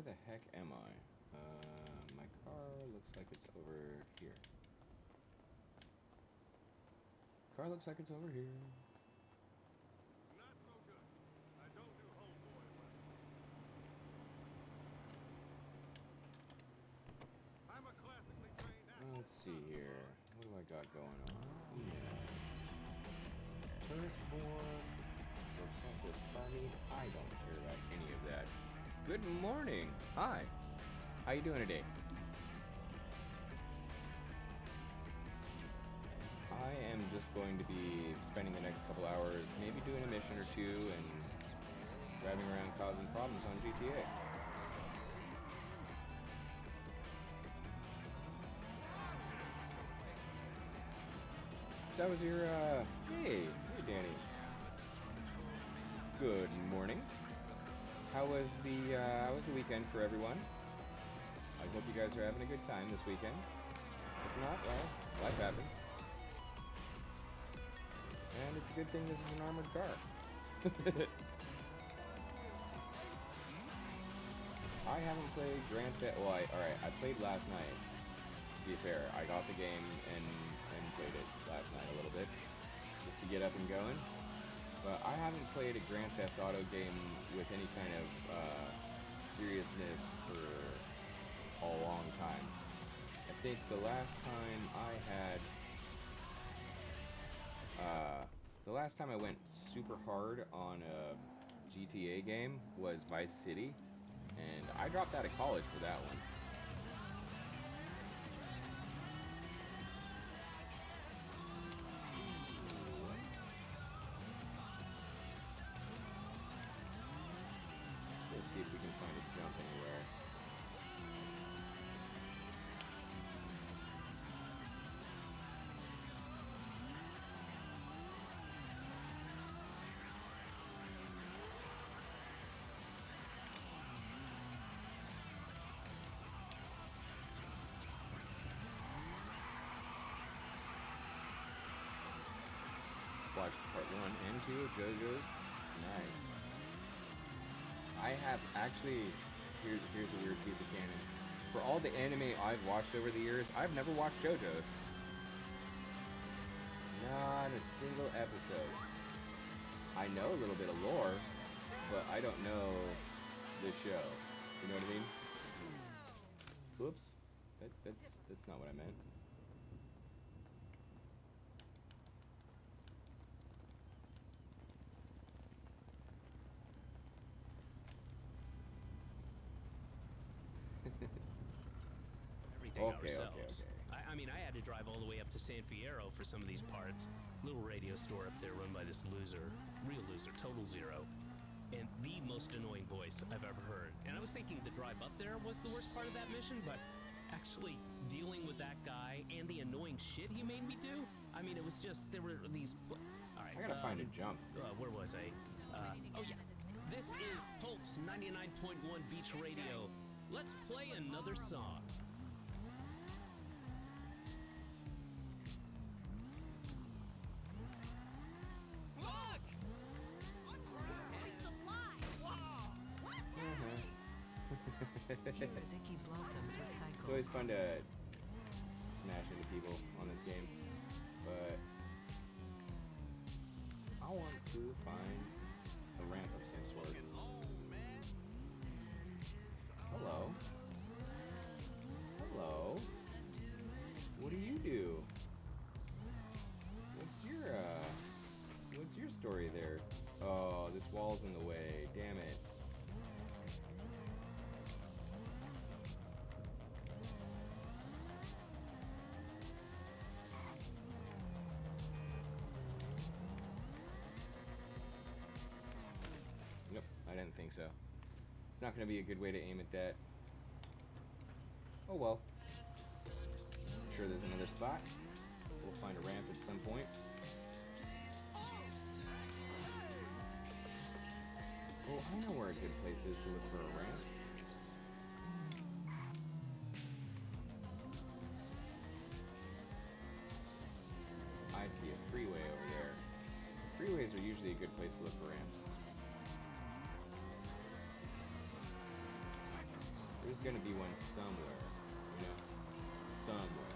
Where the heck am I? My car looks like it's over here. Car looks like it's over here. Not so good. I don't do homeboy well. I'm a classically trained athlete. Let's see here. What do I got going on? Yeah. Firstborn. This Barney. I don't care about any of that. Good morning. Hi. How you doing today? I am just going to be spending the next couple hours maybe doing a mission or two and driving around causing problems on GTA. So that was your, hey Danny. Good morning. How was the weekend for everyone? I hope you guys are having a good time this weekend. If not, well, life happens. And it's a good thing this is an armored car. I haven't played Grand Theft. Well, alright, I played last night. To be fair, I got the game and played it last night a little bit, just to get up and going. But I haven't played a Grand Theft Auto game with any kind of seriousness for a long time. I think the last time I went super hard on a GTA game was Vice City, and I dropped out of college for that one. Let's see if we can find a jump anywhere. Watched part 1 and 2 of JoJo's. Nice. I have actually, here's a weird piece of canon. For all the anime I've watched over the years, I've never watched JoJo's. Not a single episode. I know a little bit of lore, but I don't know the show. You know what I mean? Whoops. That's not what I meant. Everything ourselves. Okay. I mean, I had to drive all the way up to San Fierro for some of these parts. Little radio store up there run by this loser. Real loser, total zero. And the most annoying voice I've ever heard. And I was thinking the drive up there was the worst part of that mission, but actually dealing with that guy and the annoying shit he made me do, I mean, it was just, there were these... All right. I gotta find a jump. Where was I? Oh, yeah. This is Pulse 99.1 Beach Radio. Let's play another song. Look! It's alive! Wow! Ziki blossoms with cycle. It's always fun to smash into people on this game, but I want to find a ramp of some sort. Hello. Hello. What do you do? What's your story there? Oh, this wall's in the way. Damn it. Nope, I didn't think so. It's not going to be a good way to aim at that. Oh well. I'm sure there's another spot. We'll find a ramp at some point. Oh, I know where a good place is to look for a ramp. I see a freeway over there. Freeways are usually a good place to look for ramps. gonna be one somewhere, you know? Somewhere.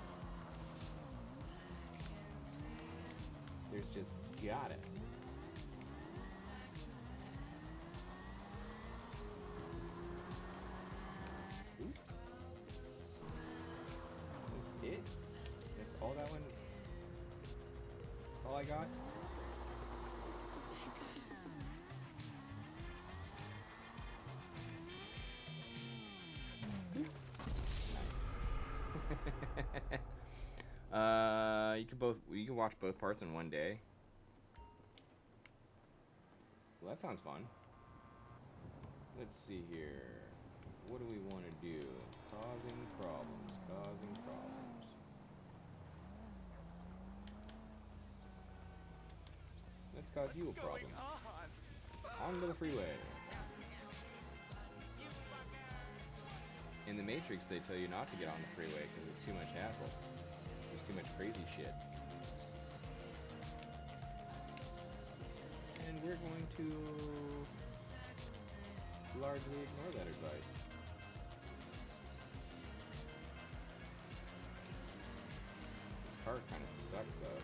There's just gotta. Ooh. That's it? That's all that one? That's all I got? You can watch both parts in one day. Well, that sounds fun. Let's see here. What do we want to do? Causing problems. Let's cause you a problem. Onto the freeway. In the Matrix, they tell you not to get on the freeway because it's too much hassle. There's too much crazy shit. And we're going to largely ignore that advice. This car kind of sucks, though.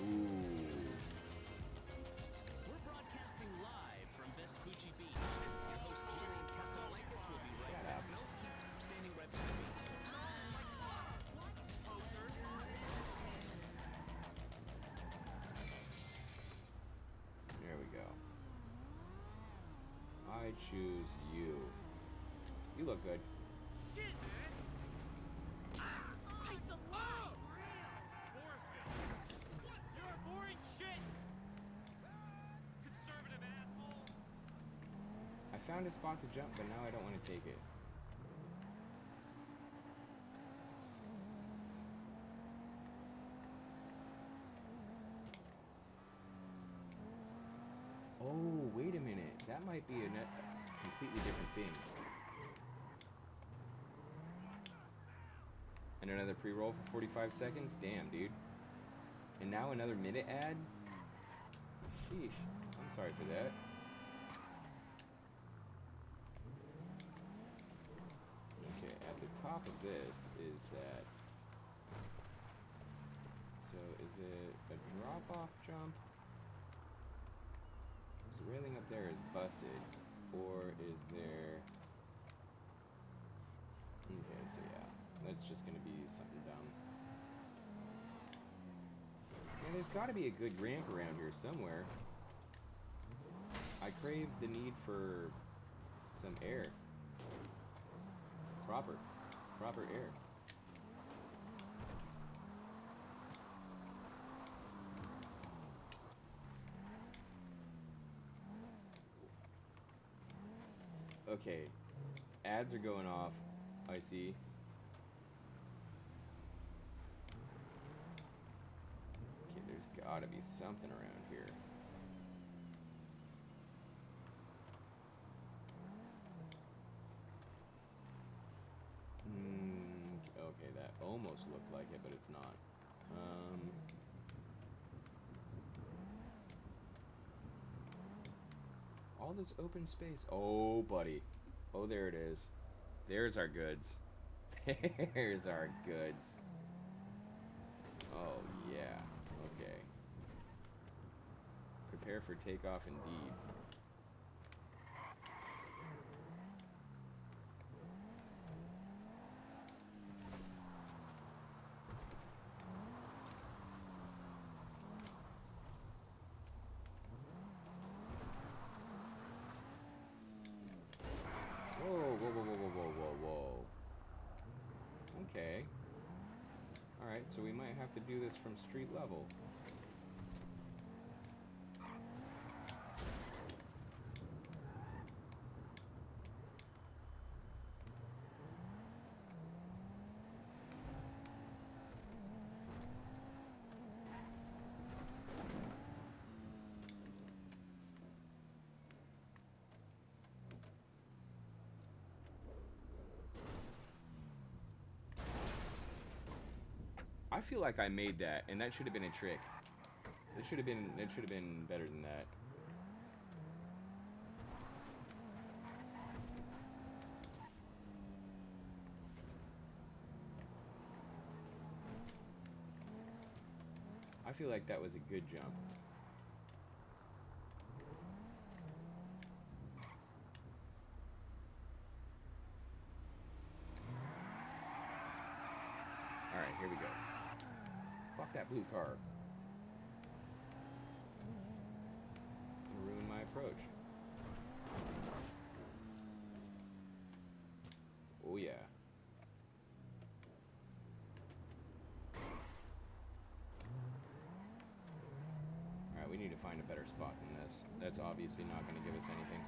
Ooh. We're broadcasting live from Vespucci Beach. Your host Julian Casablancas will be right back. No, he's standing right behind me. There we go. I choose you. You look good. Shit, man! Christ alive! Mooresville! What? You're boring shit! Conservative asshole! I found a spot to jump, but now I don't want to take it. Oh, wait a minute. That might be a completely different thing. And another pre-roll for 45 seconds? Damn, dude. And now another minute ad? Sheesh. I'm sorry for that. Okay, at the top of this is that... So, is it a drop-off jump? The railing up there is busted, or is there... Okay, so yeah, that's just gonna be something dumb. And there's gotta be a good ramp around here somewhere. I crave the need for some air. Proper air. Okay, ads are going off, I see. Okay, there's gotta be something around here. Okay, that almost looked like it, but it's not. All this open space. Oh, buddy. Oh, there it is. There's our goods. There's our goods. Oh, yeah. Okay. Prepare for takeoff indeed. Whoa. Okay. Alright, so we might have to do this from street level. I feel like I made that, and that should have been a trick. It should have been better than that. I feel like that was a good jump. Alright, here we go. Fuck that blue car. Gonna ruin my approach. Oh yeah. Alright, we need to find a better spot than this. That's obviously not gonna give us anything.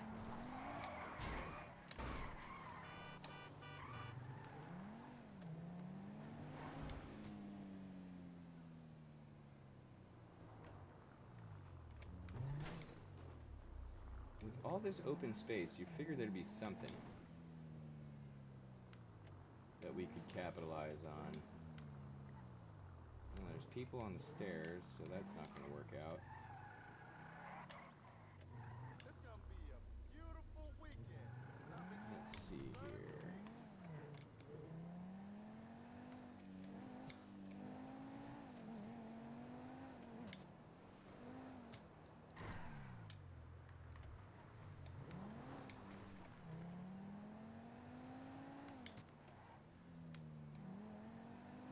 With all this open space, you figure there'd be something that we could capitalize on. Well, there's people on the stairs, so that's not going to work out. It's gonna be a beautiful weekend. Let's see here.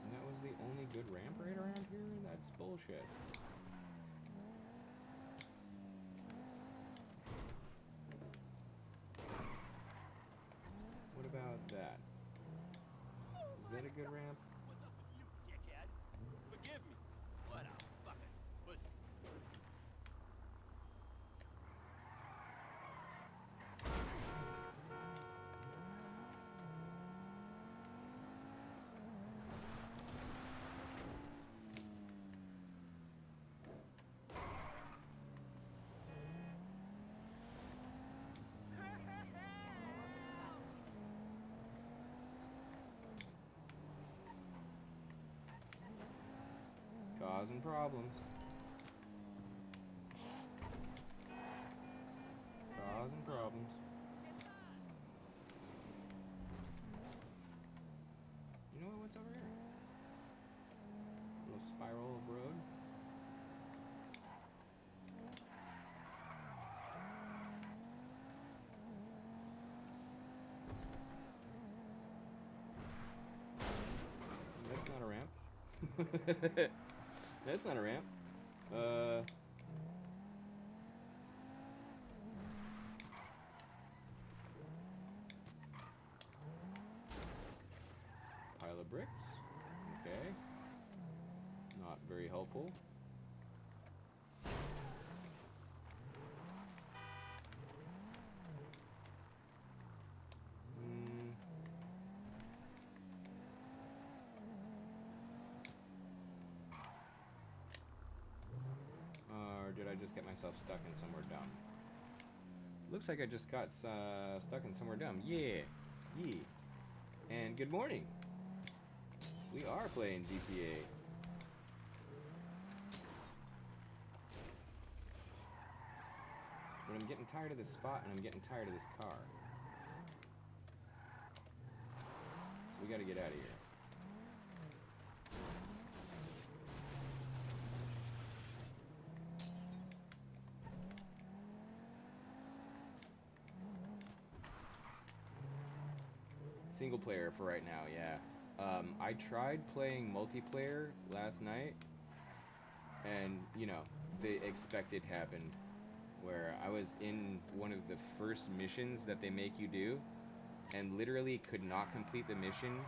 And that was the only good ramp right around here? That's bullshit. What about that? Is that a good ramp? What's up with you, dickhead? Forgive me. What a fucking pussy. Causing problems. Causing problems. You know what? What's over here? Little spiral of road. That's not a ramp. That's not a ramp. Pile of bricks. Okay. Not very helpful. Or did I just get myself stuck in somewhere dumb? Looks like I just got stuck in somewhere dumb. Yeah. Yee. And good morning. We are playing GTA. But I'm getting tired of this spot and I'm getting tired of this car. So we gotta get out of here. Single player for right now, yeah. I tried playing multiplayer last night, and, you know, the expected happened, where I was in one of the first missions that they make you do, and literally could not complete the mission,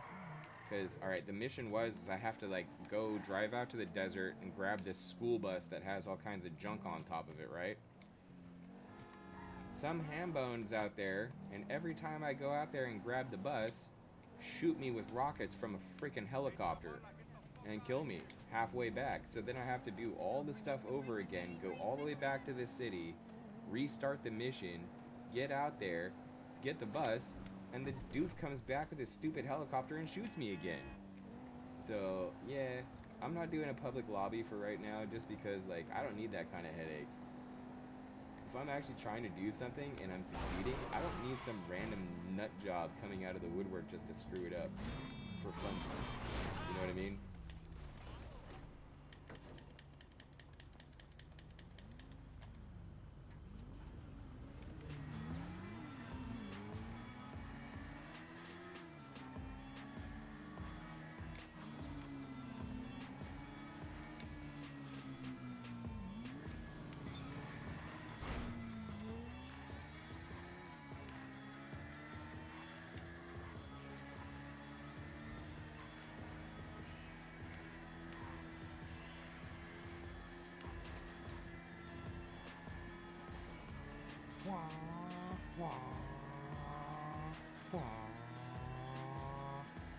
because, alright, the mission was I have to, like, go drive out to the desert and grab this school bus that has all kinds of junk on top of it, right? Some hambones out there, and every time I go out there and grab the bus, shoot me with rockets from a freaking helicopter and kill me halfway back. So then I have to do all the stuff over again, go all the way back to the city, restart the mission, get out there, get the bus, and the doof comes back with his stupid helicopter and shoots me again. So, yeah, I'm not doing a public lobby for right now just because, like, I don't need that kind of headache. If I'm actually trying to do something and I'm succeeding, I don't need some random nut job coming out of the woodwork just to screw it up for fun. You know what I mean?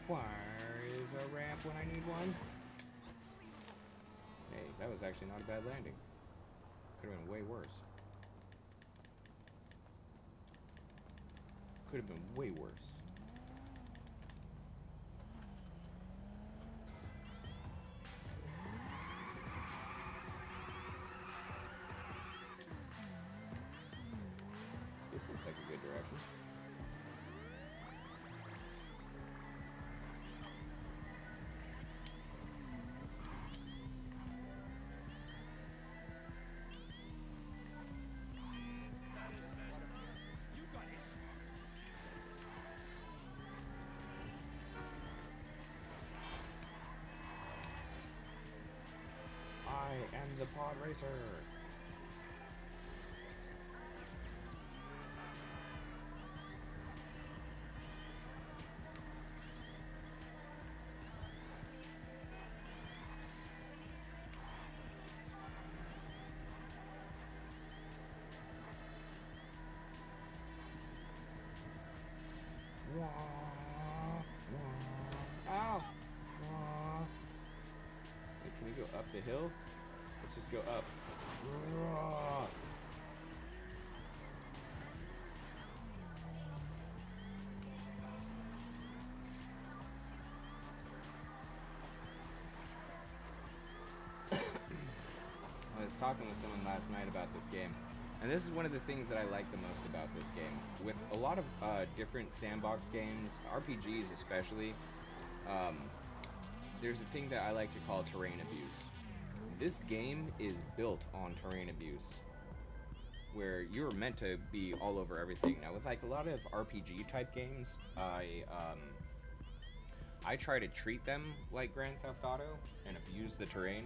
Where is a ramp when I need one? Hey, that was actually not a bad landing. Could have been way worse. Could have been way worse. This looks like a good direction. I am the pod racer. Ow! Hey, can we go up the hill? Let's just go up. I was talking with someone last night about this game, and this is one of the things that I like the most about this game. With a lot of different sandbox games, RPGs especially, there's a thing that I like to call terrain abuse. This game is built on terrain abuse, where you're meant to be all over everything. Now, with like a lot of RPG type games, I try to treat them like Grand Theft Auto and abuse the terrain.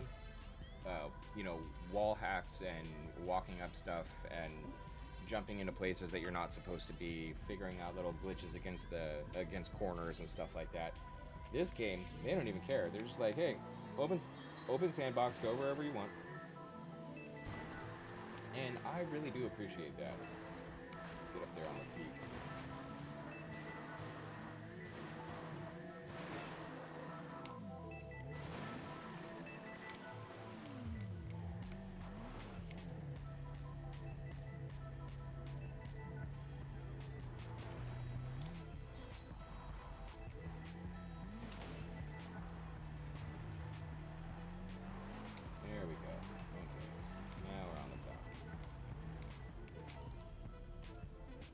You know, wall hacks and walking up stuff and jumping into places that you're not supposed to be, figuring out little glitches against corners and stuff like that. This game, they don't even care. They're just like, hey, open sandbox, go wherever you want. And I really do appreciate that. Let's get up there on the peak. There we go. Okay. Now we're on the top.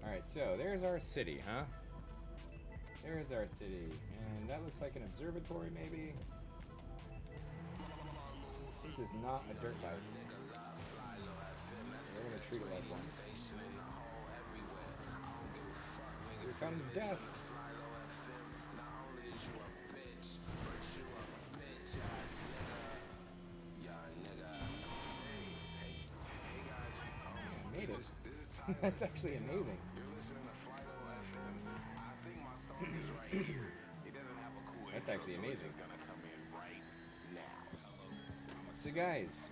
Alright, so there's our city, huh? There's our city. And that looks like an observatory, maybe? This is not a dirt bike. We're gonna treat it like one. Here comes death! I made it. That's actually amazing. That's actually amazing. So guys,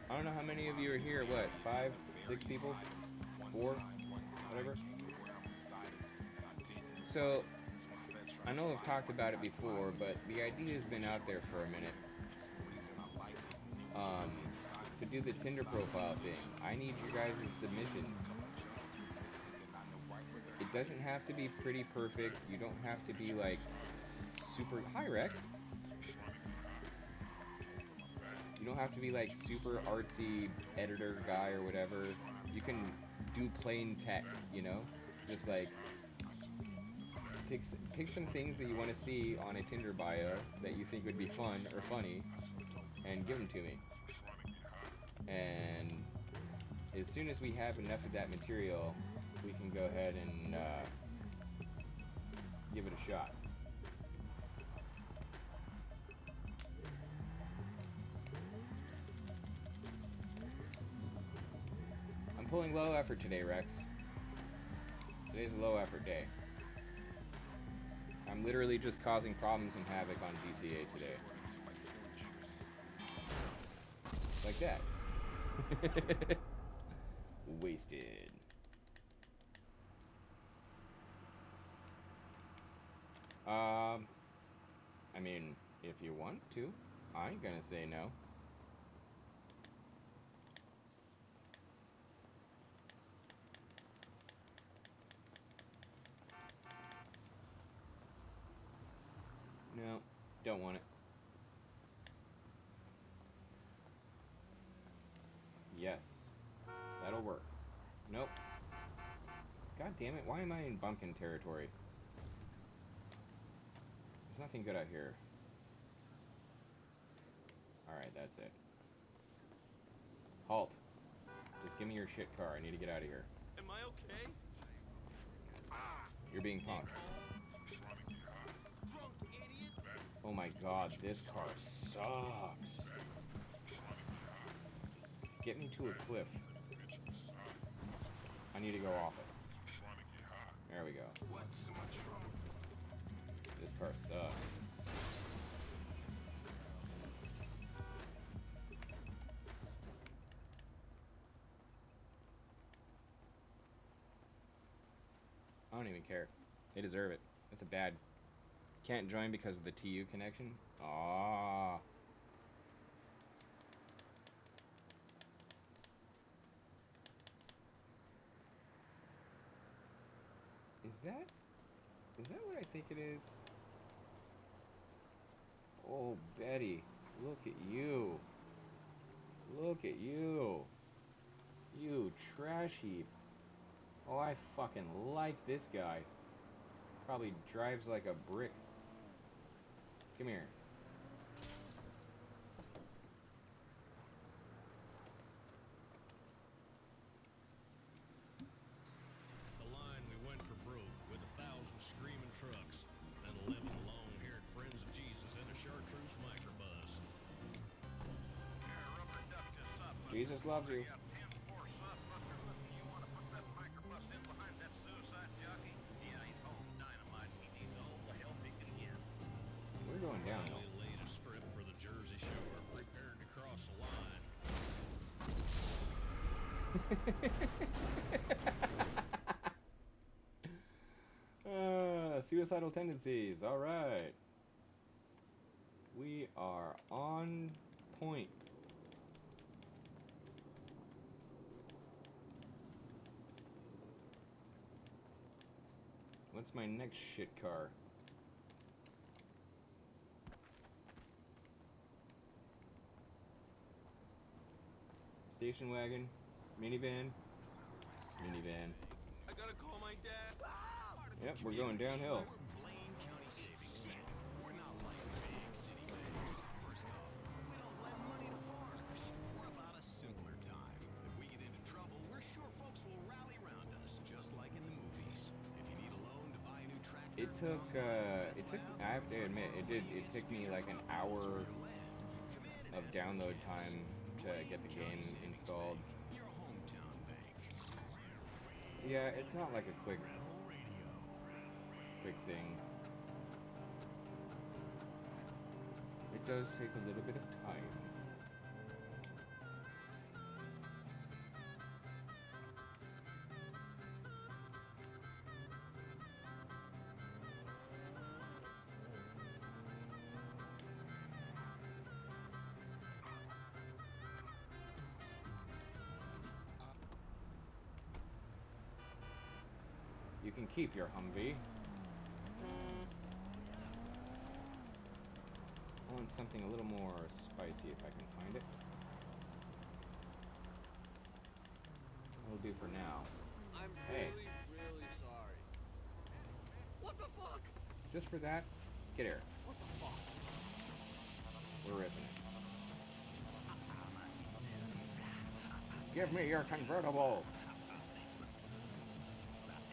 I don't know how many of you are here, what, 5, 6 people? 4? Whatever. So, I know I've talked about it before, but the idea has been out there for a minute. To do the Tinder profile thing, I need you guys' submissions. It doesn't have to be pretty perfect. You don't have to be like super... Hi, Rex! You don't have to be like super artsy editor guy or whatever. You can do plain text, you know? Just like pick some things that you want to see on a Tinder bio that you think would be fun or funny, and give them to me. And as soon as we have enough of that material, we can go ahead and give it a shot. I'm pulling low effort today, Rex. Today's a low effort day. I'm literally just causing problems and havoc on GTA today. Like that. Wasted. I mean, if you want to, I ain't gonna say no. No, don't want it. Yes, that'll work. Nope. God damn it, why am I in bumpkin territory? There's nothing good out here. Alright, that's it. Halt. Just give me your shit car. I need to get out of here. Am I okay? You're being punked. Drunk idiot! Oh my god, this car sucks. Get me to a cliff. I need to go off it. There we go. This car sucks. I don't even care. They deserve it. It's a bad. Can't join because of the TU connection? Aww. Is that what I think it is? Oh, Betty. Look at you. Look at you. You trash heap. Oh, I fucking like this guy. Probably drives like a brick. Come here. The line we went for broke with 1,000 screaming trucks and 11 long-haired friends of Jesus in a chartreuse microbus. Rubber duck to Sub. Jesus loves you. We're going downhill. Finally laid a strip for the Jersey Shore, prepared to cross the line. Suicidal tendencies. All right. We are on point. What's my next shit car? Station wagon, minivan, minivan. I gotta call my dad. Yep, we're going downhill. We're Blaine County Savings. Shit. We're not like big city banks. First off, we don't lend money to foreigners. We're about a simpler time. If we get into trouble, we're sure folks will rally around us, just like in the movies. If you need a loan to buy a new tractor, It took, I have to admit, it took me like an hour of download time to get the game installed. your hometown bank. So yeah, it's not like a quick thing. It does take a little bit of time. You can keep your Humvee. I want something a little more spicy if I can find it. Will do for now. I'm Hey. really sorry. What the fuck? Just for that, get here. What the fuck? We're ripping it. Give me your convertible,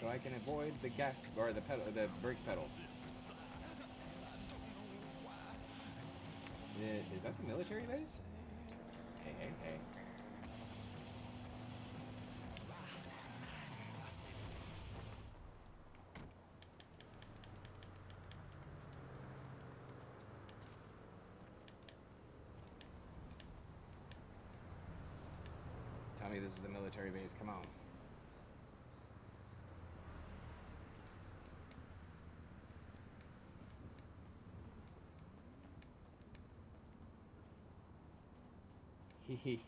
so I can avoid the gas or the pedal, the brake pedal. Is that the military base? Hey, hey, hey. Tell me this is the military base. Come on. Okay,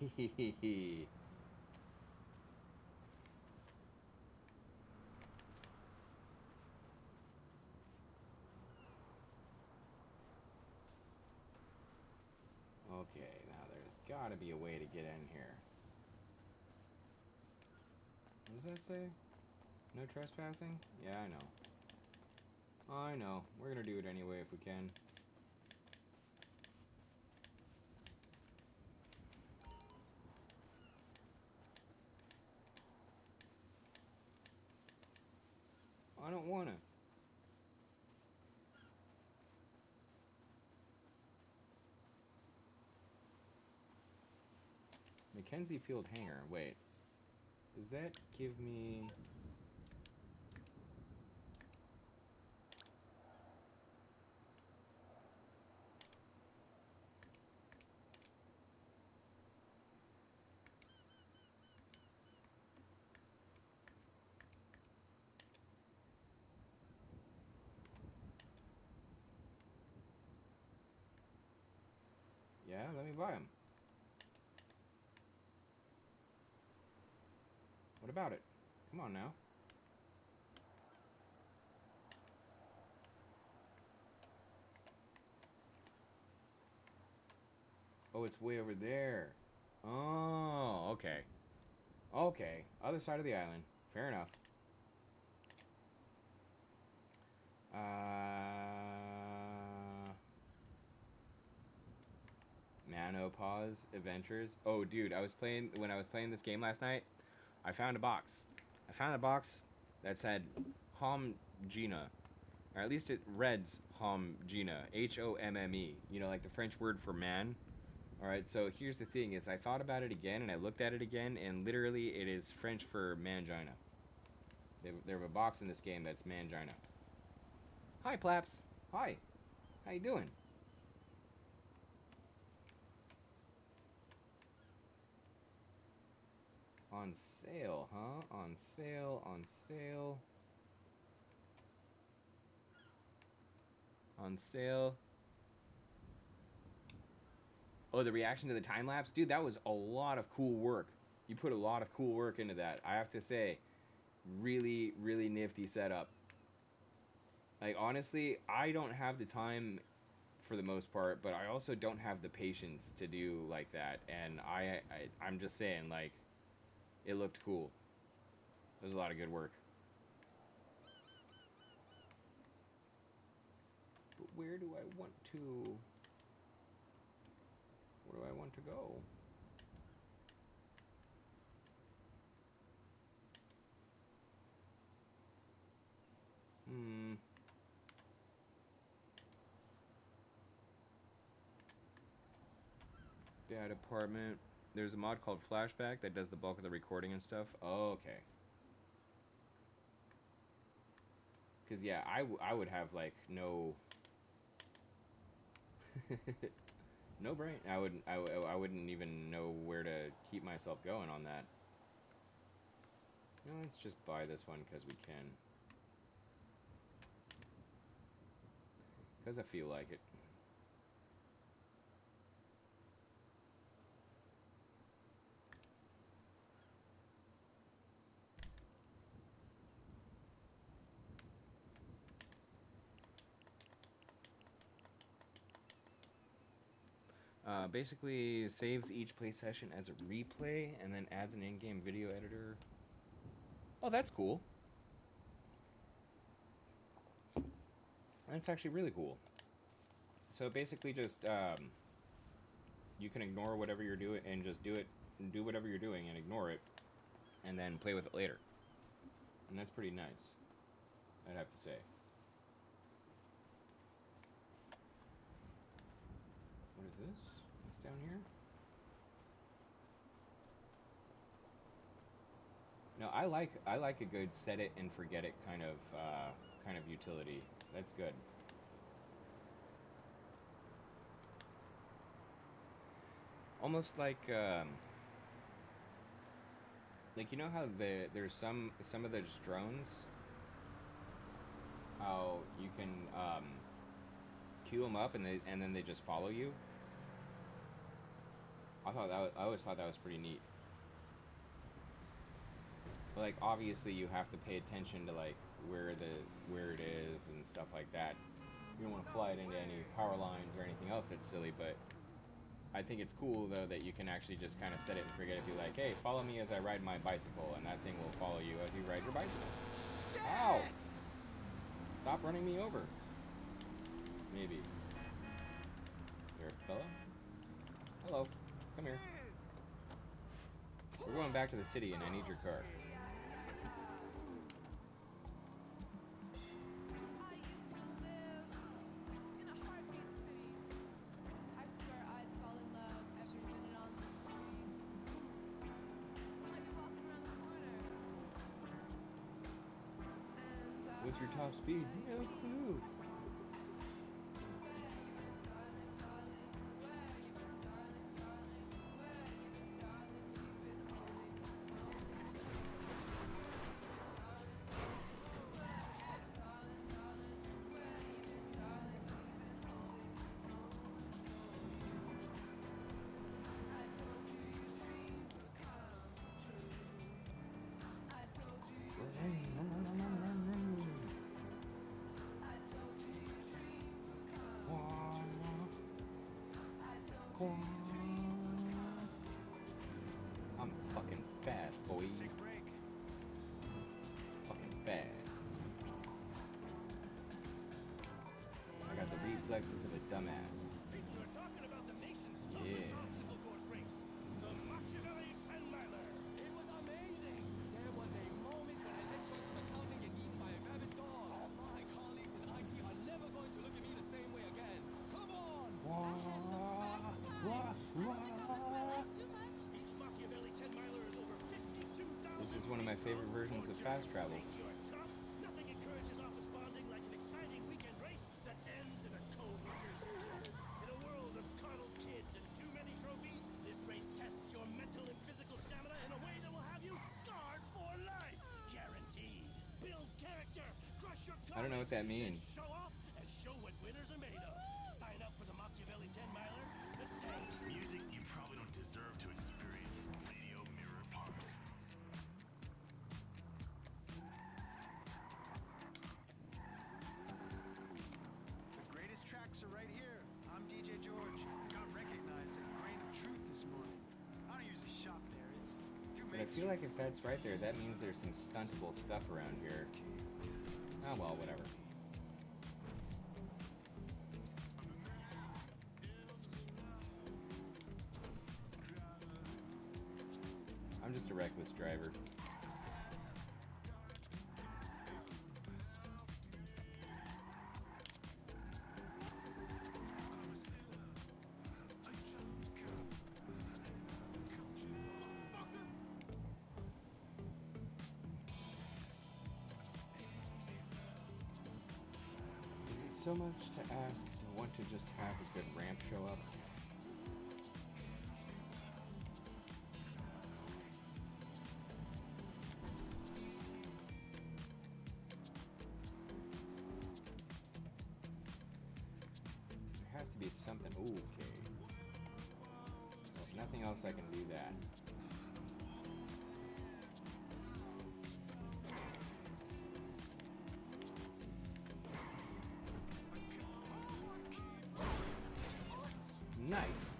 now there's gotta be a way to get in here. What does that say? No trespassing? Yeah, I know. I know. We're gonna do it anyway if we can. I don't wanna. Mackenzie Field Hangar. Wait. Does that give me... Yeah, let me buy them. What about it? Come on now. Oh, it's way over there. Oh, okay. Okay, other side of the island. Fair enough. Nanopause Adventures. Oh, dude, when I was playing this game last night, I found a box. I found a box that said Hom Gina, or at least it reads Hom Gina, Homme. You know, like the French word for man. All right, so here's the thing: is I thought about it again, and I looked at it again, and literally it is French for mangina. They have a box in this game that's mangina. Hi, Plaps. Hi. How you doing? On sale, huh? On sale, on sale. On sale. Oh, the reaction to the time lapse? Dude, that was a lot of cool work. You put a lot of cool work into that. I have to say, really, really nifty setup. Like, honestly, I don't have the time for the most part, but I also don't have the patience to do like that. And I'm just saying, like, it looked cool. It was a lot of good work. But where do I want to... Where do I want to go? Dad apartment. There's a mod called Flashback that does the bulk of the recording and stuff. Oh, okay. Because, yeah, I would have, like, no... no brain. I wouldn't even know where to keep myself going on that. No, let's just buy this one because we can. Because I feel like it. Basically, saves each play session as a replay, and then adds an in-game video editor. Oh, that's cool. That's actually really cool. So basically just, you can ignore whatever you're doing and just do whatever you're doing and ignore it, and then play with it later. And that's pretty nice, I'd have to say. What is this? What's down here? No, I like a good set it and forget it kind of utility. That's good. Almost like you know how there's some of those drones, how you can queue them up and then they just follow you. I always thought that was pretty neat. But, like, obviously you have to pay attention to like where it is and stuff like that. You don't want to fly it into any power lines or anything else that's silly, but I think it's cool though that you can actually just kind of set it and forget it. Be like, hey, follow me as I ride my bicycle, and that thing will follow you as you ride your bicycle. Ow! Stop running me over. Maybe. There, fella. Hello. Come here. We're going back to the city, and I need your car. What's your top speed? No clue. I'm fucking fast, boy. Take a break. Fucking fast. I got the reflexes of a dumbass. People are talking about the nation's toughest Yeah. obstacle course race, the Machiavelli 10-miler. It was amazing. There was a moment when I let Joyce accounting get eaten by a rabid dog. My colleagues in IT are never going to look at me the same way again. Come on! Each Machiavelli 10-miler is over 52,000. This is one of my favorite versions of fast travel. You're tough. Nothing encourages office bonding like an exciting weekend race that ends in a co-worker's death. In a world of coddled kids and too many trophies, this race tests your mental and physical stamina in a way that will have you scarred for life. Guaranteed. Build character. Crush your I don't know what that means. Show off and show what winners are made of. Sign up for the Machiavelli 10-miler today. Music you probably don't deserve to experience. Radio Mirror Park. The greatest tracks are right here. I'm DJ George. Got recognized at Grain of Truth this morning. I don't usually shop there. It's too But I feel like if that's right there, that means there's some stuntable stuff around here. Oh well, whatever. I'm just a reckless driver. Is it so much to ask to want to just have a good ramp show up? There has to be something. Ooh, okay. Well, if nothing else, I can do that. Nice.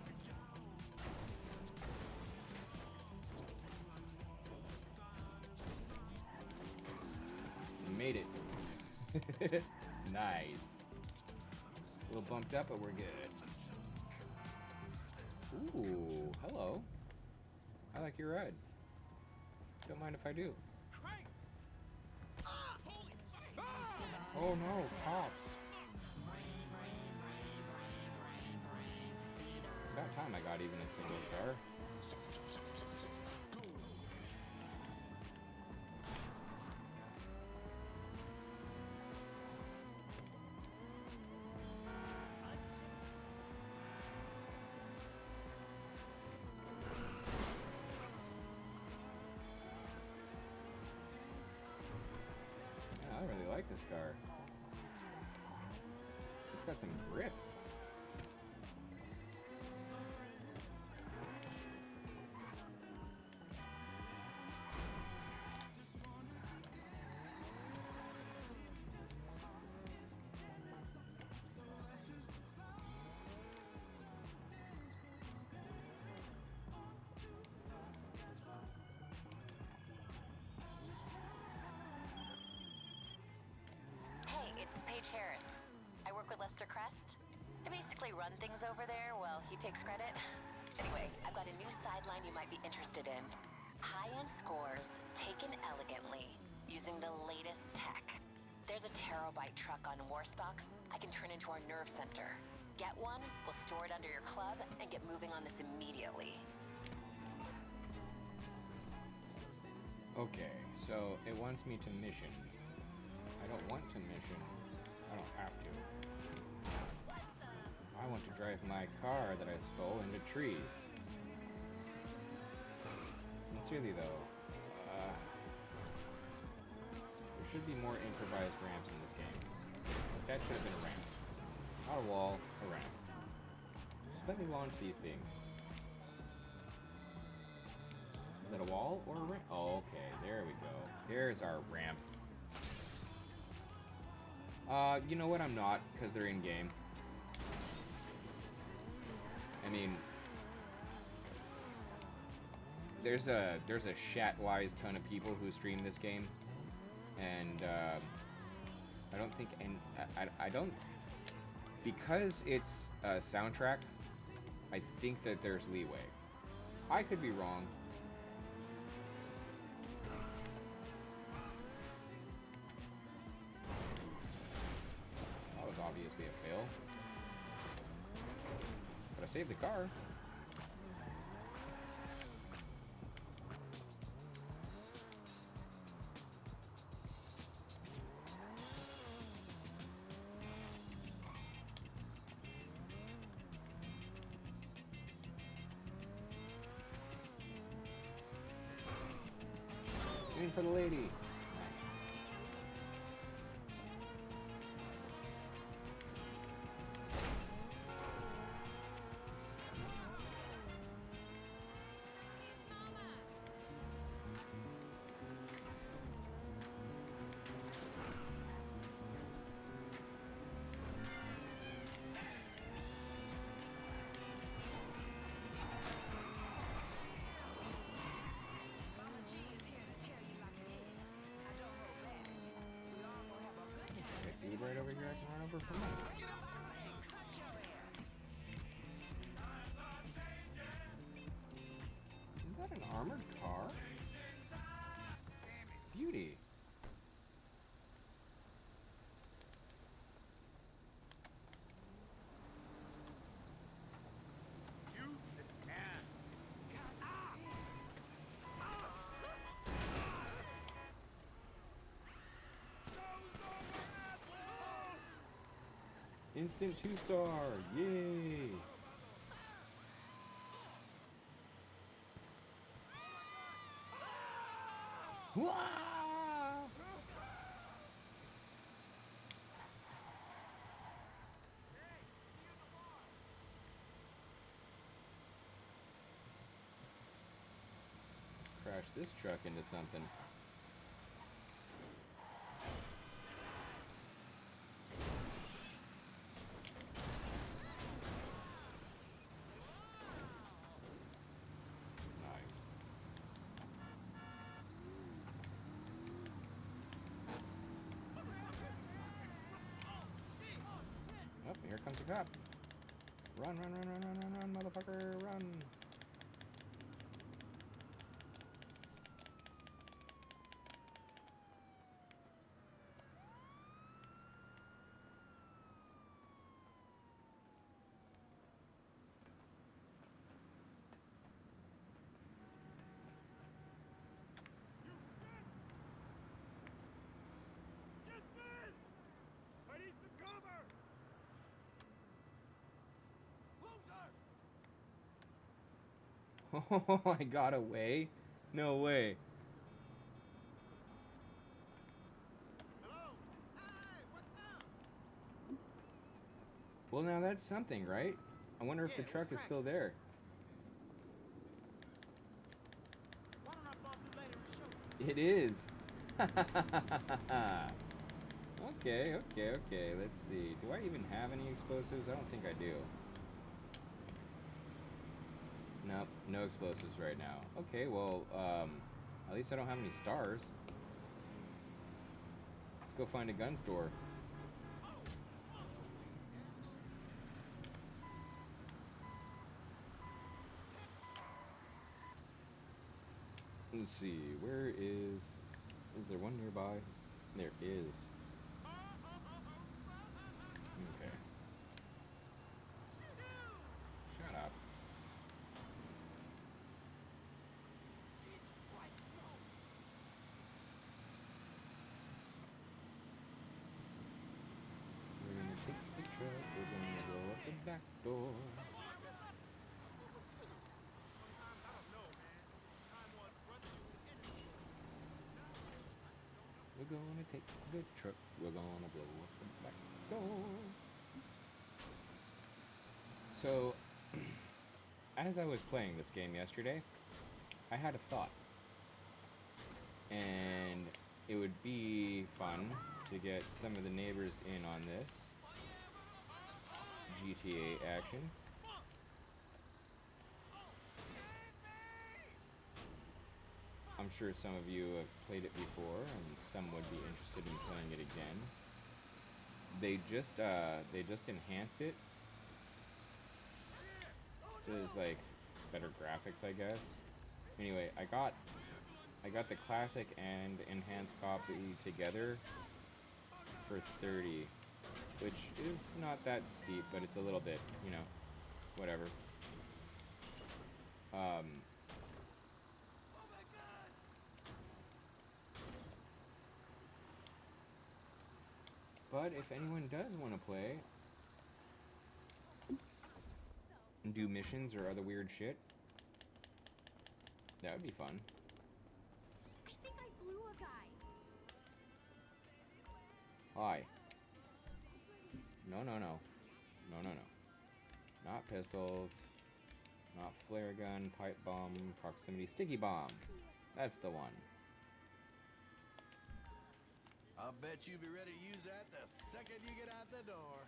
Made it. Nice. A little bumped up, but we're good. Ooh, hello. I like your ride. Don't mind if I do. Oh no, cops. About time I got even a single star. Yeah, I really like this car. It's got some grip. Buster Crest? I basically run things over there while he takes credit. Anyway, I've got a new sideline you might be interested in. High-end scores, taken elegantly, using the latest tech. There's a terabyte truck on Warstock I can turn into our nerve center. Get one, we'll store it under your club, and get moving on this immediately. Okay, so it wants me to mission. I don't want to mission. I don't have to. I want to drive my car that I stole into trees. Sincerely though, there should be more improvised ramps in this game. Like, that should have been a ramp. Not a wall, a ramp. Just let me launch these things. Is that a wall or a ramp? Oh, okay, there we go. There's our ramp. You know what? I'm not, because they're in-game. I mean, there's a shat-wise ton of people who stream this game, and I don't think, and I don't, because it's a soundtrack, I think that there's leeway. I could be wrong. That was obviously a fail. But I saved the car. Aim for the lady. Mama G is here to tell you like it is. I don't hold back. We all gonna have a good time. Okay, dude right over here, I can run over from him. Get up out of there and cut your ass. Is that an armored car? Beauty. You can. Instant 2-star. Yay. Wah! Crash this truck into something. Nice. Oh, here comes a cop. Run, run, run, run, run, run, run, motherfucker, run. Oh, I got away? No way. Hello? Hey, what's up? Well, now that's something, right? I wonder if Yeah, the what's truck is cracking? still there. Why don't I fall through later and show you? It is. Okay, okay, okay. Let's see. Do I even have any explosives? I don't think I do. Nope, no explosives right now. Okay, well, at least I don't have any stars. Let's go find a gun store. Let's see, where is there one nearby? There is. Okay. Shut up. We're gonna take the truck, we're gonna blow up the back door. We're gonna take the truck, we're gonna blow up the back door. So, as I was playing this game yesterday, I had a thought. And it would be fun to get some of the neighbors in on this GTA action. I'm sure some of you have played it before, and some would be interested in playing it again. They just enhanced it, so there's like better graphics, I guess. Anyway, I got the classic and enhanced copy together for 30, which is not that steep, but it's a little bit, you know, whatever. But if anyone does want to play and do missions or other weird shit, that would be fun. I think I blew a guy. Hi. No. Not pistols. Not flare gun, pipe bomb, proximity sticky bomb. That's the one. I'll bet you'll be ready to use that the second you get out the door.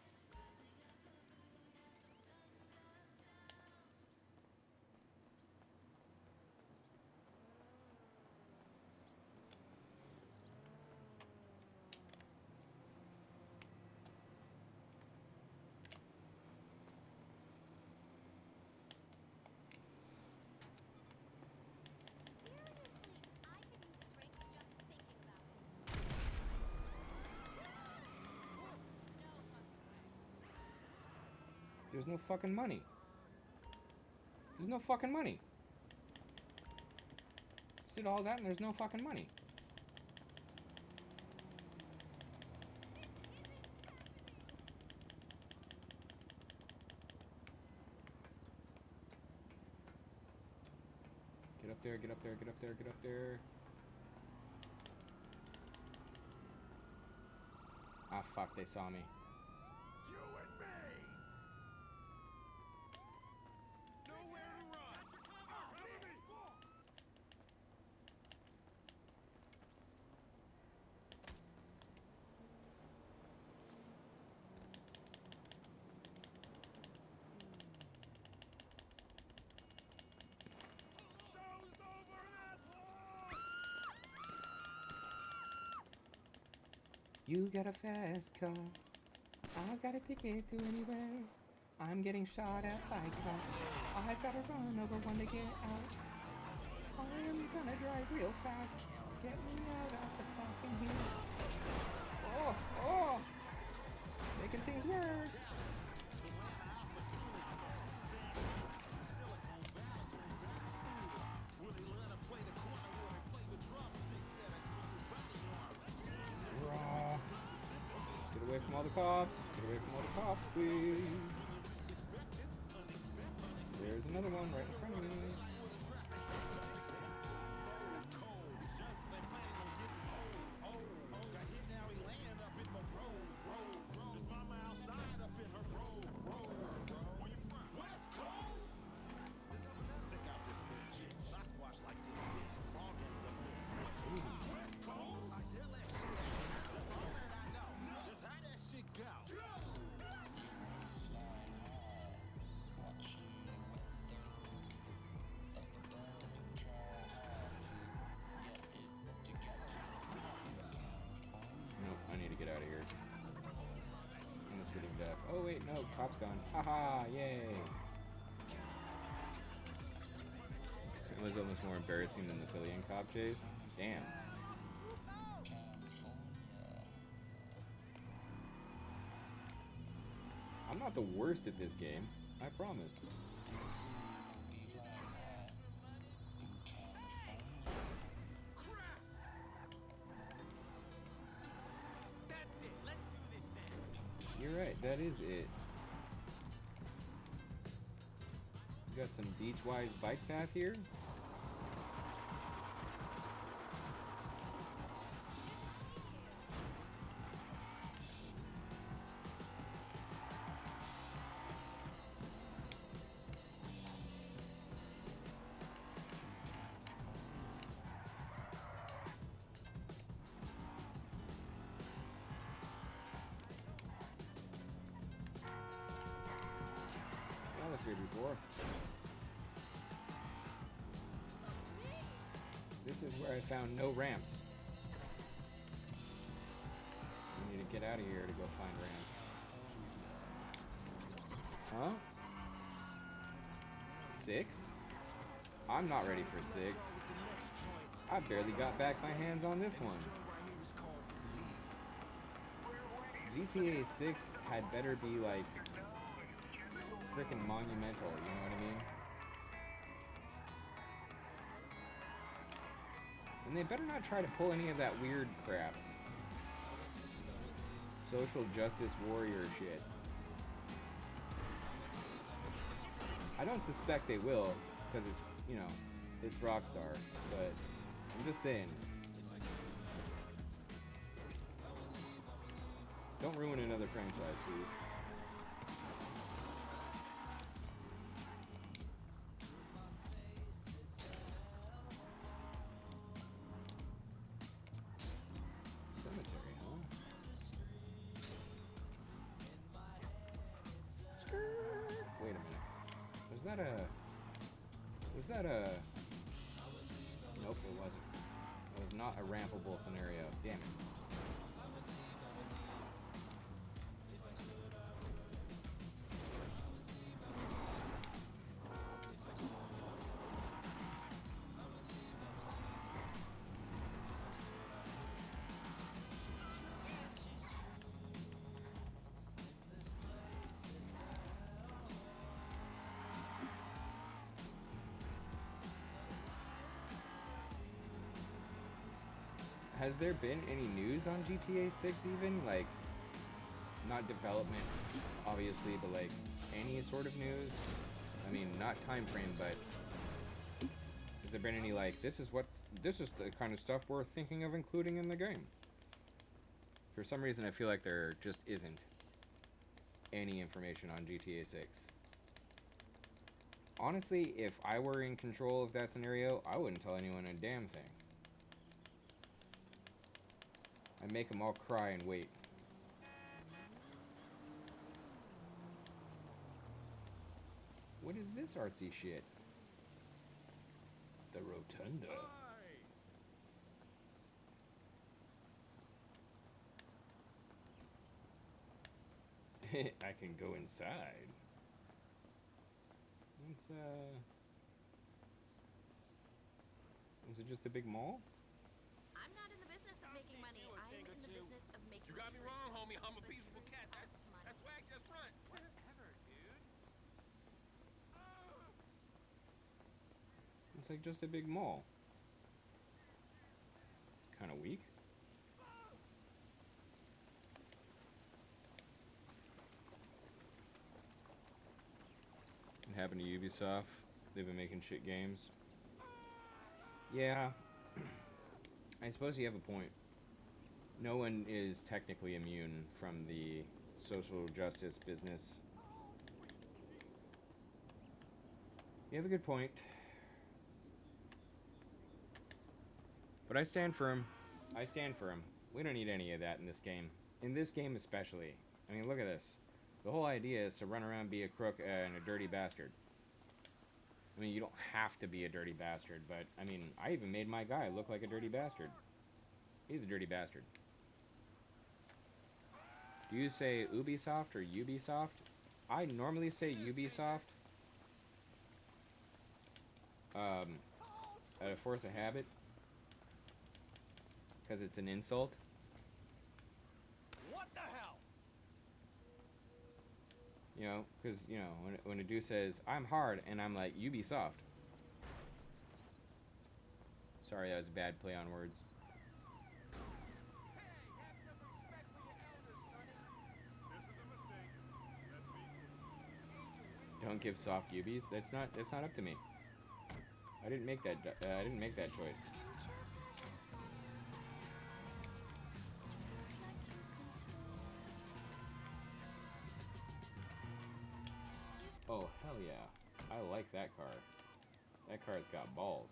There's no fucking money. There's no fucking money. Just did all that and there's no fucking money. Get up there, get up there, get up there, get up there. Ah, fuck, they saw me. You and me! Nowhere to run! Show's over, asshole! You got a fast car. I got a ticket to anywhere. I'm getting shot at by cops. I gotta run over one to get out. I am gonna drive real fast. Get me out of the fucking here. Oh! Making things worse. Get away from all the cops. Get away from all the cops, please. There's another one right in front of me. I need to get out of here. I'm the city of death. Oh wait, no, cop's gone. Haha, yay. It was almost more embarrassing than the Fillion cop chase. Damn. I'm not the worst at this game, I promise. You're right, that is it. We got some beach-wise bike path here. Here before. This is where I found no ramps. I need to get out of here to go find ramps. Huh? 6? I'm not ready for 6. I barely got back my hands on this one. GTA 6 had better be like freaking monumental, you know what I mean? And they better not try to pull any of that weird crap. Social justice warrior shit. I don't suspect they will, because it's, you know, it's Rockstar, but I'm just saying. Don't ruin another franchise, please. Was that a... Nope, it wasn't. It was not a rampable scenario. Damn it. Has there been any news on GTA 6 even? Like, not development, obviously, but like, any sort of news? I mean, not time frame, but has there been any like, this is the kind of stuff we're thinking of including in the game? For some reason, I feel like there just isn't any information on GTA 6. Honestly, if I were in control of that scenario, I wouldn't tell anyone a damn thing. I'd make them all cry and wait. What is this artsy shit? The Rotunda. I can go inside. It's is it just a big mall? I'm not in the business of making money. I'm in the business of making. You got me wrong, homie. I'm a peaceable cat. That's swag just front. Whatever, dude. It's like just a big mall. Kind of weak. What happened to Ubisoft? They've been making shit games. Yeah. I suppose you have a point. No one is technically immune from the social justice business. You have a good point. But I stand firm. I stand firm. We don't need any of that in this game. In this game especially. I mean, look at this. The whole idea is to run around, be a crook, and a dirty bastard. I mean, you don't have to be a dirty bastard, but, I mean, I even made my guy look like a dirty bastard. He's a dirty bastard. Do you say Ubisoft or Ubisoft? I normally say Ubisoft. out of force of habit, because it's an insult. What the hell? You know, because, you know, when a dude says, I'm hard, and I'm like, you be soft. Sorry, that was a bad play on words. Don't give soft UBs. That's not up to me. I didn't make that choice. Oh, hell yeah. I like that car. That car's got balls.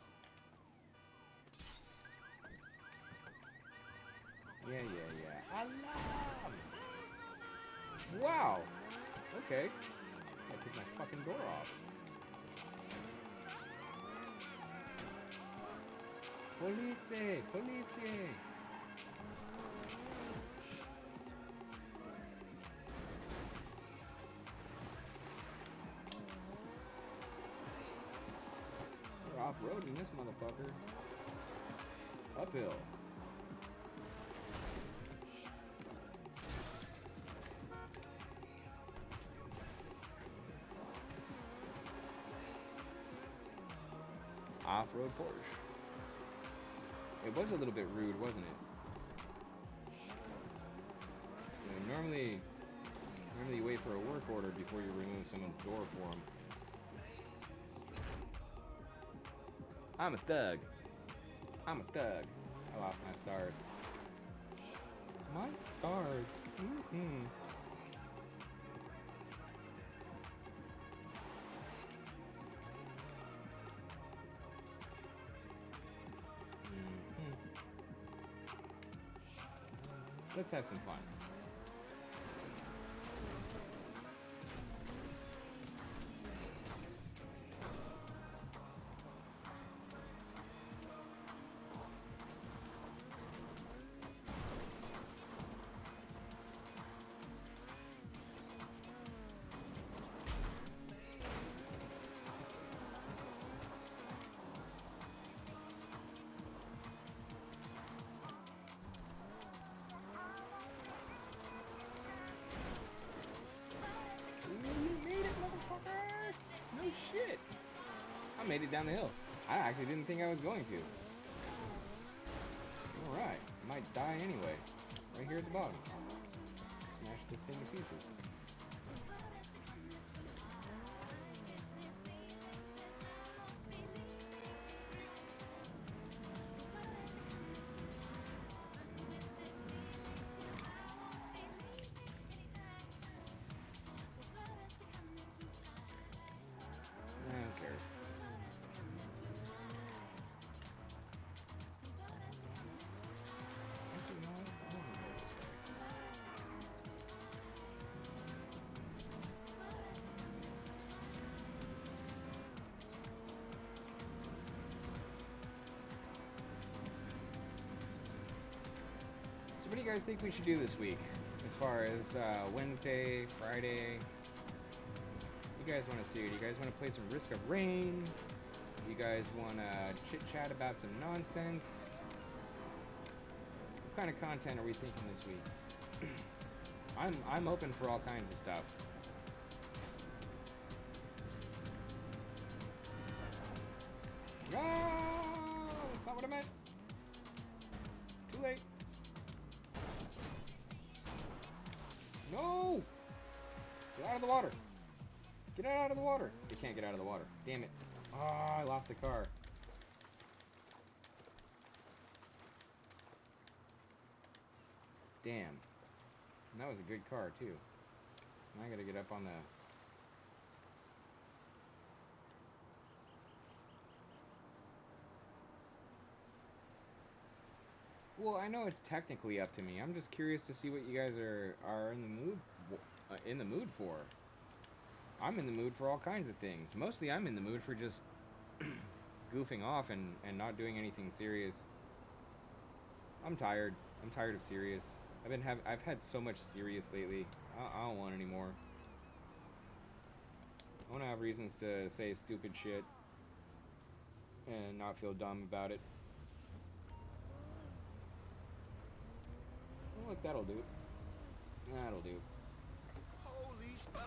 Yeah. Alarm! Wow! Okay. I took my fucking door off. Polizie! Polizie! We're off-roading this motherfucker. Uphill. Off-road Porsche. It was a little bit rude, wasn't it? You know, normally you wait for a work order before you remove someone's door for them. I'm a thug. I'm a thug. I lost my stars. My stars. Mm-hmm. Let's have some fun. No shit. I made it down the hill. I actually didn't think I was going to. Alright. Might die anyway. Right here at the bottom. Smash this thing to pieces. Who cares? Actually, no, I don't go this way. So what do you guys think we should do this week? As far as Wednesday, Friday? You guys want to see? Do you guys want to play some Risk of Rain? You guys want to chit-chat about some nonsense? What kind of content are we thinking this week? I'm open for all kinds of stuff. No, that's not what I meant. Too late. No! Get out of the water. Get out of the water. You can't get out of the water. Damn it. Oh, I lost the car. Damn. And that was a good car, too. Now I gotta get up on the... Well, I know it's technically up to me. I'm just curious to see what you guys are in the mood for. I'm in the mood for all kinds of things. Mostly I'm in the mood for just goofing off and not doing anything serious. I'm tired. I'm tired of serious. I've had so much serious lately. I don't want any more. I want to have reasons to say stupid shit. and not feel dumb about it. Oh, look, that'll do. That'll do. Holy sh! God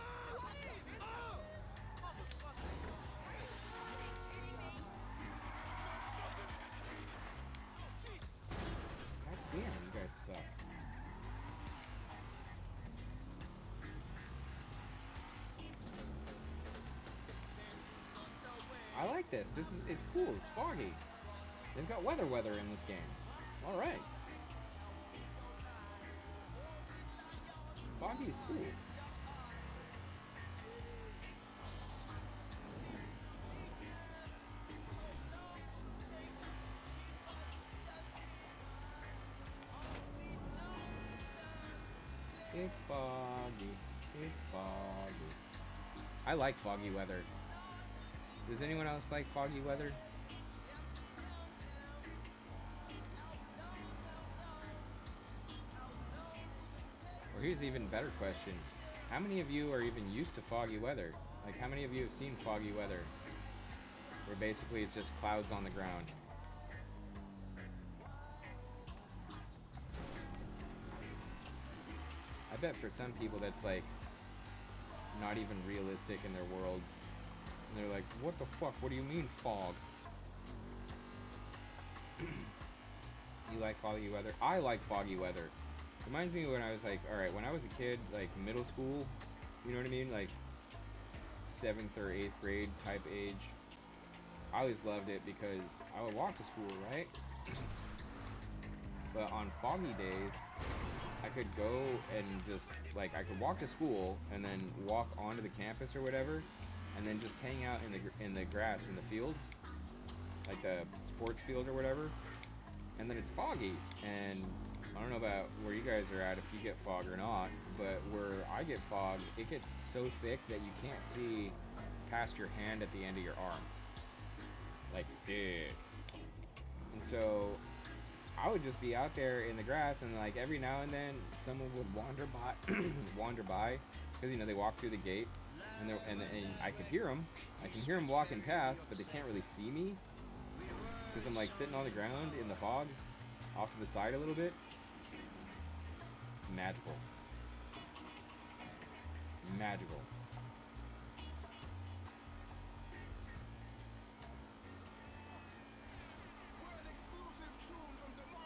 damn, you guys suck. I like this. It's cool. It's foggy. They've got weather in this game. All right. Foggy is cool. It's foggy. It's foggy. I like foggy weather. Does anyone else like foggy weather? Or here's an even better question. How many of you are even used to foggy weather? Like, how many of you have seen foggy weather? Where basically it's just clouds on the ground. I bet for some people that's like not even realistic in their world. And they're like, what the fuck? What do you mean fog? You like foggy weather? I like foggy weather. Reminds me when I was like, alright, when I was a kid, like middle school, you know what I mean? Like 7th or 8th grade type age. I always loved it because I would walk to school, right? But on foggy days, I could go and just, like, I could walk to school and then walk onto the campus or whatever, and then just hang out in the grass in the field, like the sports field or whatever. And then it's foggy, and I don't know about where you guys are at if you get fog or not, but where I get fog, it gets so thick that you can't see past your hand at the end of your arm. Like thick. And so I would just be out there in the grass, and like every now and then someone would wander by, because you know they walk through the gate, and I could hear them. I can hear them walking past, but they can't really see me because I'm like sitting on the ground in the fog, off to the side a little bit. Magical. Magical.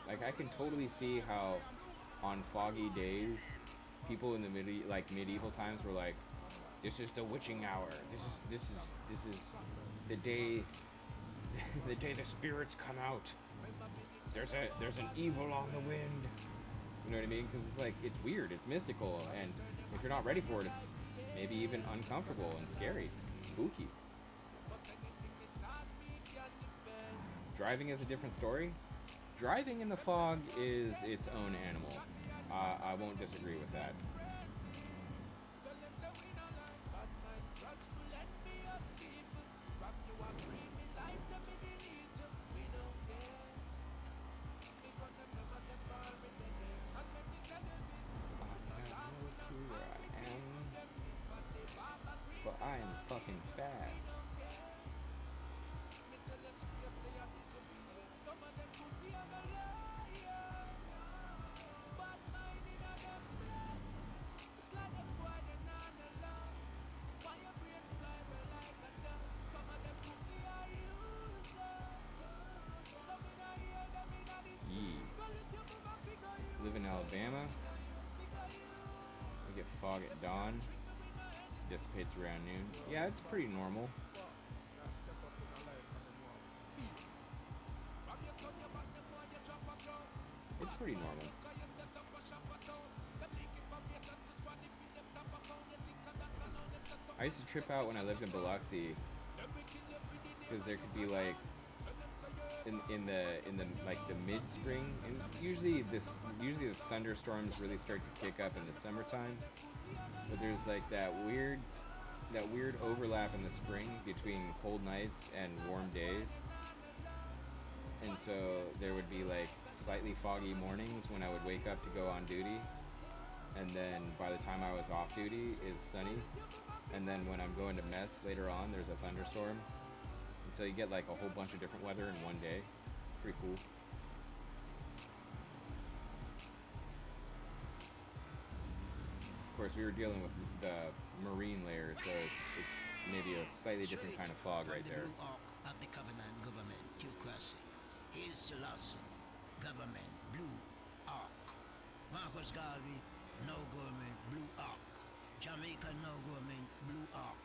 Like I can totally see how on foggy days people in the medieval times were like, this is the witching hour. This is the day the day the spirits come out. There's an evil on the wind. You know what I mean? Because it's like, it's weird, it's mystical, and if you're not ready for it, it's maybe even uncomfortable and scary, spooky. Driving is a different story. Driving in the fog is its own animal. I won't disagree with that. But I am fucking fast. Live in Alabama. We get fog at dawn. Dissipates around noon. Yeah, it's pretty normal. It's pretty normal. I used to trip out when I lived in Biloxi because there could be like in the like the mid-spring, and usually the thunderstorms really start to kick up in the summertime. But there's like that weird overlap in the spring between cold nights and warm days. And so there would be like slightly foggy mornings when I would wake up to go on duty. And then by the time I was off duty, it's sunny. And then when I'm going to mess later on, there's a thunderstorm. And so you get like a whole bunch of different weather in one day. Pretty cool. Of course, we were dealing with the marine layer, so it's maybe a slightly different kind of fog right there. The Blue Ark of the Covenant government, theocracy. Haile Selassie, government, Blue Ark. Marcus Garvey, no government, Blue Ark. Jamaica, no government, Blue Ark.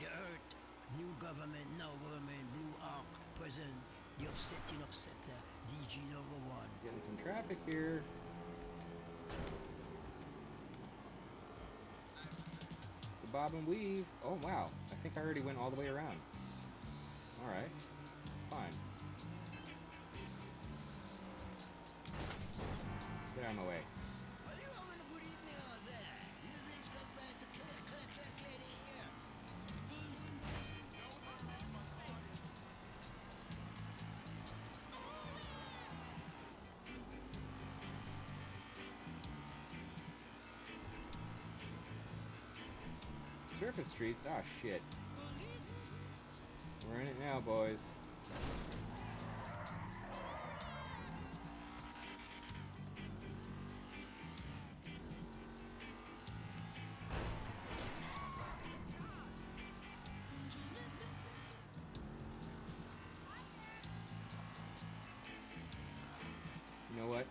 The Earth, new government, no government, Blue Ark. President, the upsetting upsetter, DG number 1. Getting some traffic here. The bob and weave. Oh wow, I think I already went all the way around. Alright, fine. Get out of my way. Are you having a good evening out there? This is Inspector Clay here. Surface streets? Ah, shit. We're in it now, boys. You know what?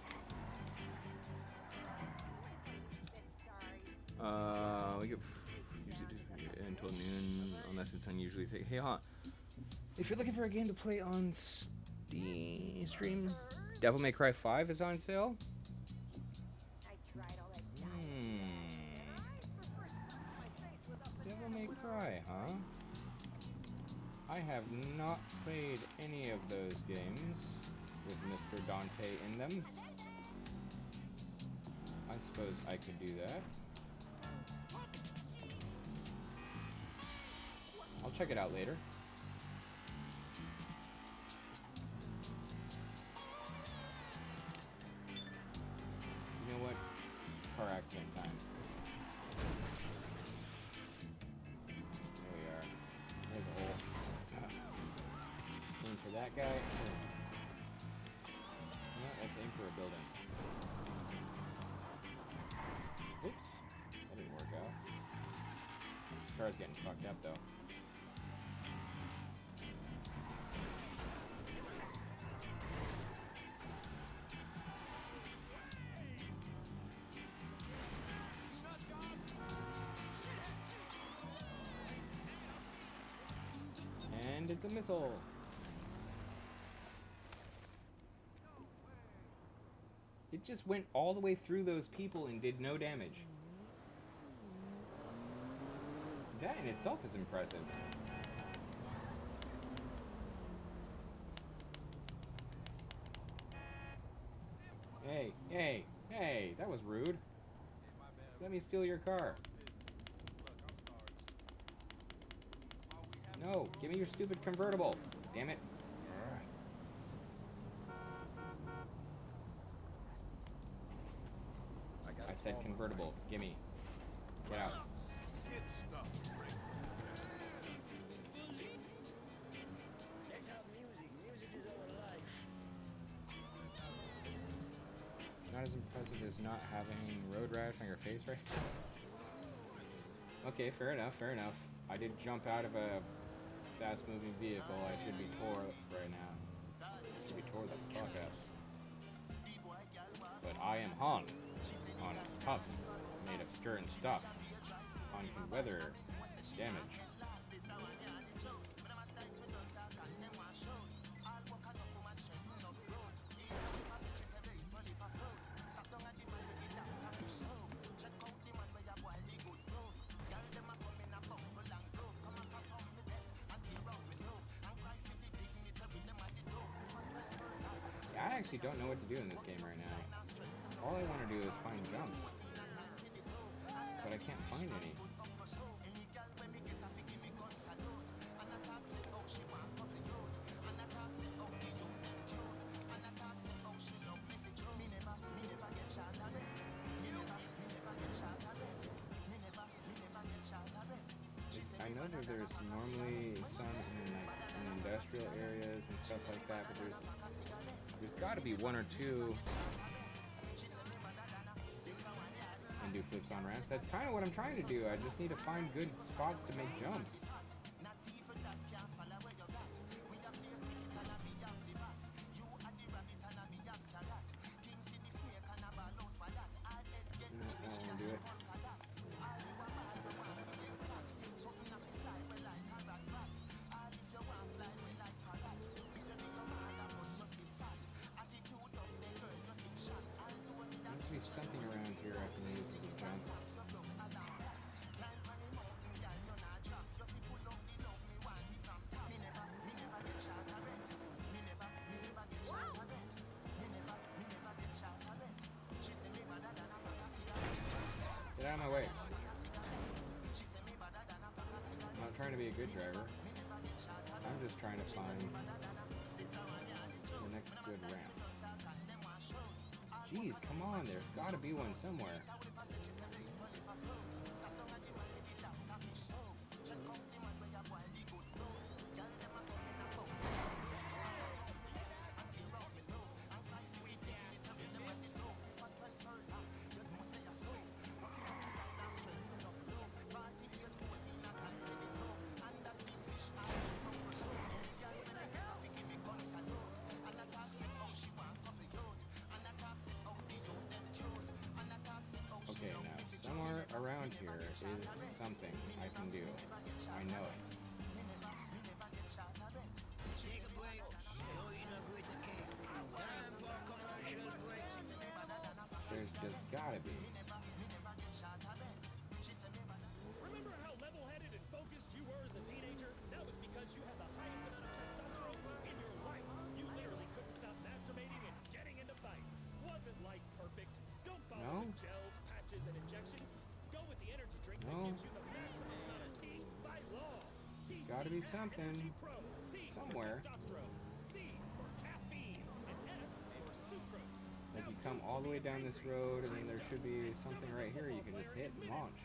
We get usually until noon, unless it's unusually thick. Hey, huh? If you're looking for a game to play on Stream, Devil May Cry 5 is on sale. Devil May Cry, huh? I have not played any of those games with Mr. Dante in them. I suppose I could do that. I'll check it out later. You know what? Car accident time. There we are. There's a hole. Aim for that guy. No, let's aim for a building. Oops. That didn't work out. This car's getting fucked up though. And it's a missile. It just went all the way through those people and did no damage. That in itself is impressive. Hey, hey, hey, that was rude. Let me steal your car. No, give me your stupid convertible. Damn it. I said convertible. Gimme. Get out. Let's have music. Music is our life. Not as impressive as not having road rash on your face right now. Okay, fair enough, fair enough. I did jump out of a fast-moving vehicle. I should be tore right now. I should be tore the fuck up. But I am Han. Han is tough, made of certain stuff. Han can weather damage. I actually don't know what to do in this game right now. All I want to do is find jumps. But I can't find any. I know that there's normally some in the industrial areas and stuff like that, but there's got to be one or two. And do flips on ramps. That's kind of what I'm trying to do. I just need to find good spots to make jumps. Do it. Must be something around here I can use as a jump. Get out of my way. I'm not trying to be a good driver. I'm just trying to find the next good ramp. Jeez, come on, there's got to be one somewhere. Okay, now somewhere around here is something I can do. I know it. Take a break. No, you're not going to cake. Time for a commercial break. There's just gotta be. Remember how level-headed and focused you were as a teenager? That was because you had the highest amount of testosterone in your life. You literally couldn't stop masturbating and getting into fights. Wasn't life perfect? Don't bother with gels, patches, and injections. Go with the energy drink that gives you the maximum amount of T by law. Gotta be TCS something Energy Pro. T somewhere. for testosterone. C for caffeine. And S for sucrose. Like you come all the way down this road, and then there should be something right here you can just hit and launch.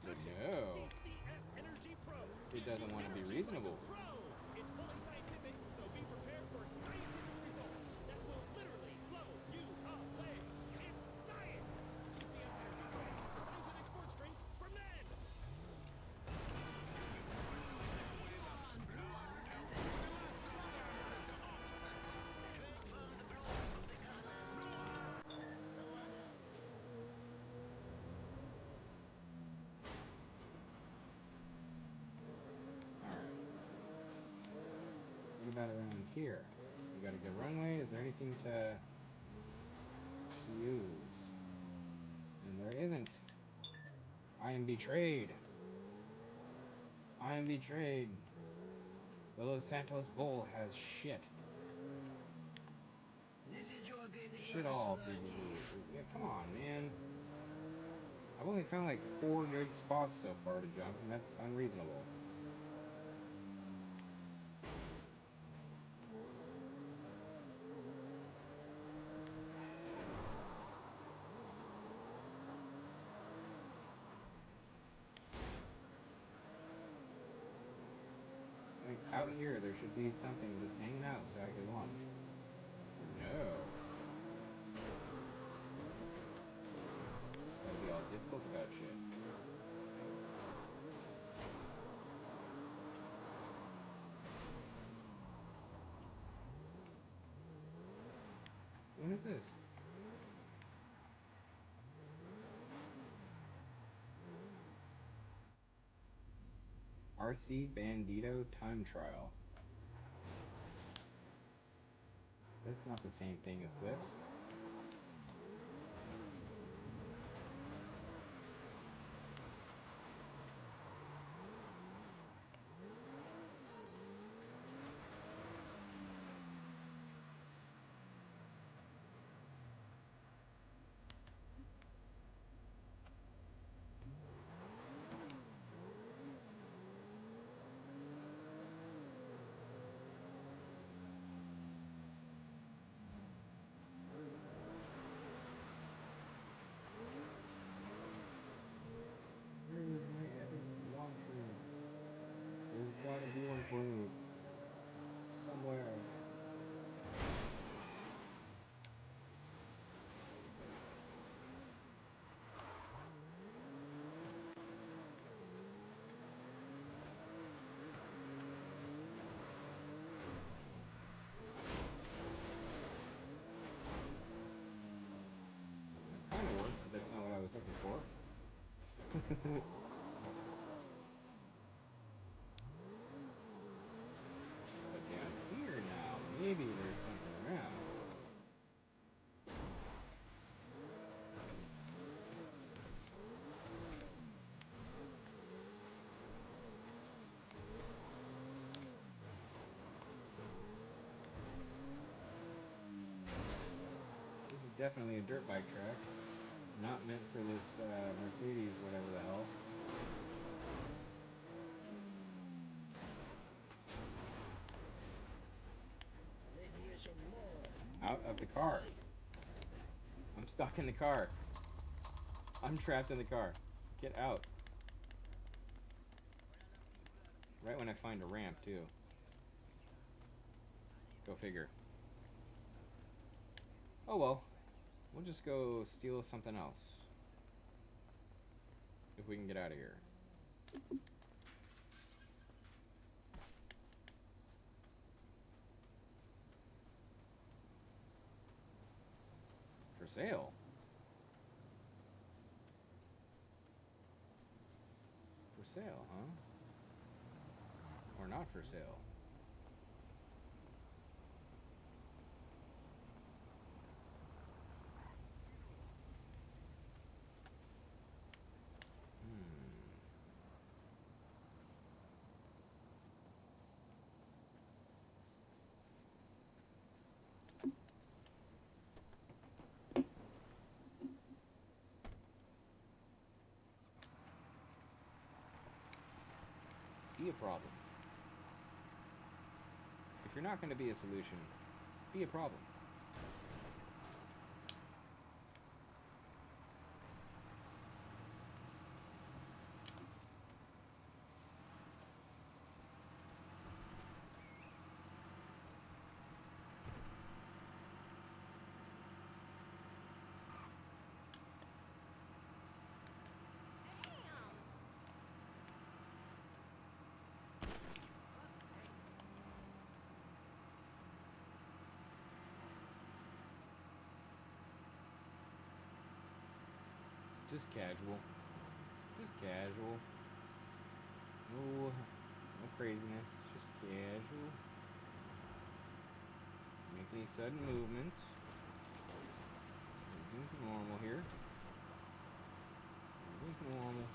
But no, it doesn't want to be reasonable. It's fully scientific, so be prepared for scientific results that will literally blow you away. It's science. TCS Energy Pro, the scientific sports drink for men. What about around here? You got a good runway? Is there anything to use? And there isn't. I am betrayed. I am betrayed. The Los Santos Bowl has shit. This is your game. Shit all. Yeah, come on, man. I've only found like 4 good spots so far to jump, and that's unreasonable. Like, out here, there should be something just hanging out so I can launch. No. Gotta be all difficult about shit. What is this? RC Bandito Time Trial. That's not the same thing as flips. Where's my epic launcher? There's gotta be one for me. was looking for. But down here now, maybe there's something around. This is definitely a dirt bike track. Not meant for this Mercedes, whatever the hell. Out of the car. I'm stuck in the car. I'm trapped in the car. Get out. Right when I find a ramp, too. Go figure. Oh well. We'll just go steal something else. If we can get out of here. For sale? For sale, huh? Or not for sale? Be a problem. If you're not going to be a solution, be a problem. Just casual. Just casual. No craziness. Just casual. Make any sudden movements. Everything's normal here. Everything's normal.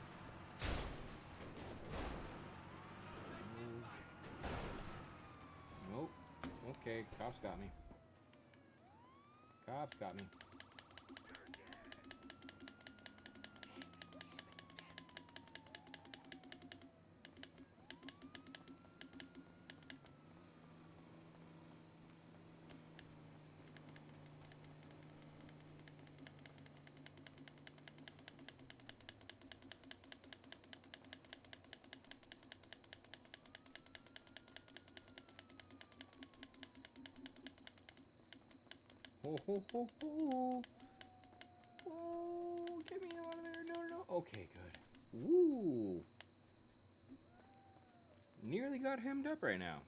Nope. Okay, cops got me. Cops got me. Ho ho ho ho! Oh, get me out of there! No, no, no! Okay, good. Woo! Nearly got hemmed up right now.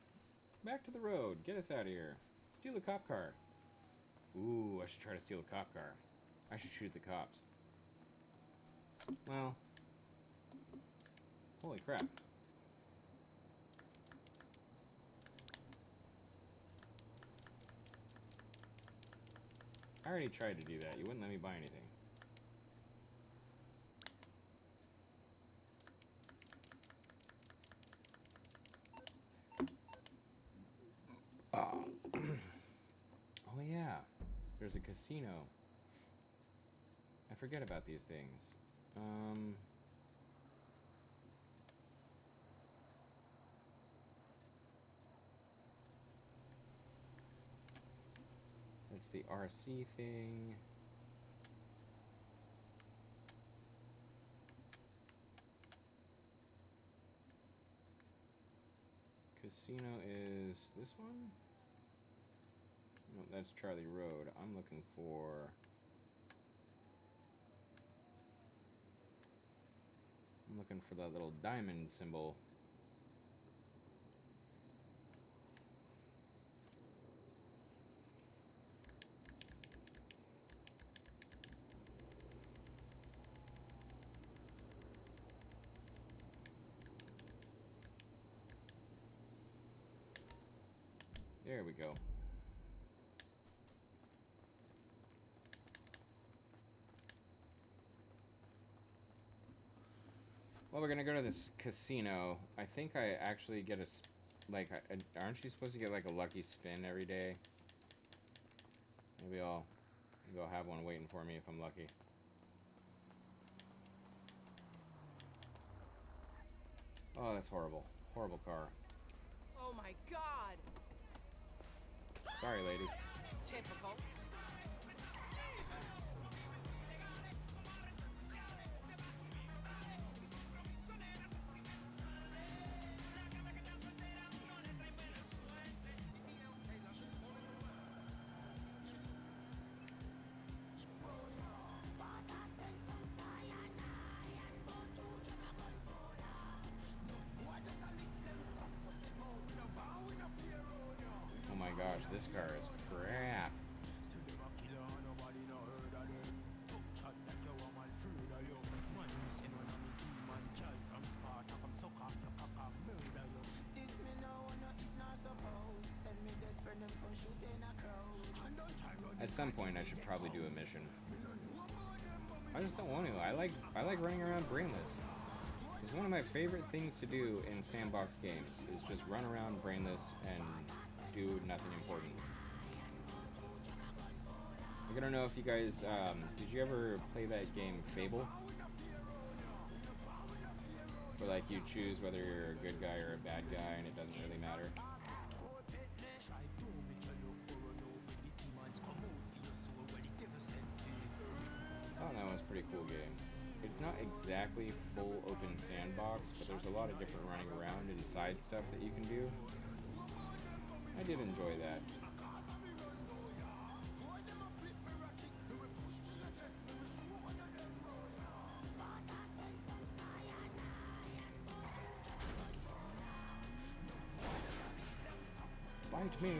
Back to the road. Get us out of here. Steal a cop car. Ooh, I should try to steal a cop car. I should shoot the cops. Well, holy crap. I already tried to do that. You wouldn't let me buy anything. Oh. Oh yeah. There's a casino. I forget about these things. That's the RC thing. Casino is this one? No, that's Charlie Road. I'm looking for... I'm looking for that little diamond symbol. There we go. Well, we're gonna go to this casino. I think I actually get aren't you supposed to get like a lucky spin every day? Maybe I'll have one waiting for me if I'm lucky. Oh, that's horrible. Horrible car. Oh my god! Sorry, lady. Typical. Oh my gosh, this car is crap. At some point, I should probably do a mission. I just don't want to. I like running around brainless. It's one of my favorite things to do in sandbox games, is just run around brainless and do nothing important. I don't know if you guys, did you ever play that game Fable? Where like you choose whether you're a good guy or a bad guy and it doesn't really matter. Oh, that was a pretty cool game. It's not exactly full open sandbox, but there's a lot of different running around and side stuff that you can do. I did enjoy that. Fight me!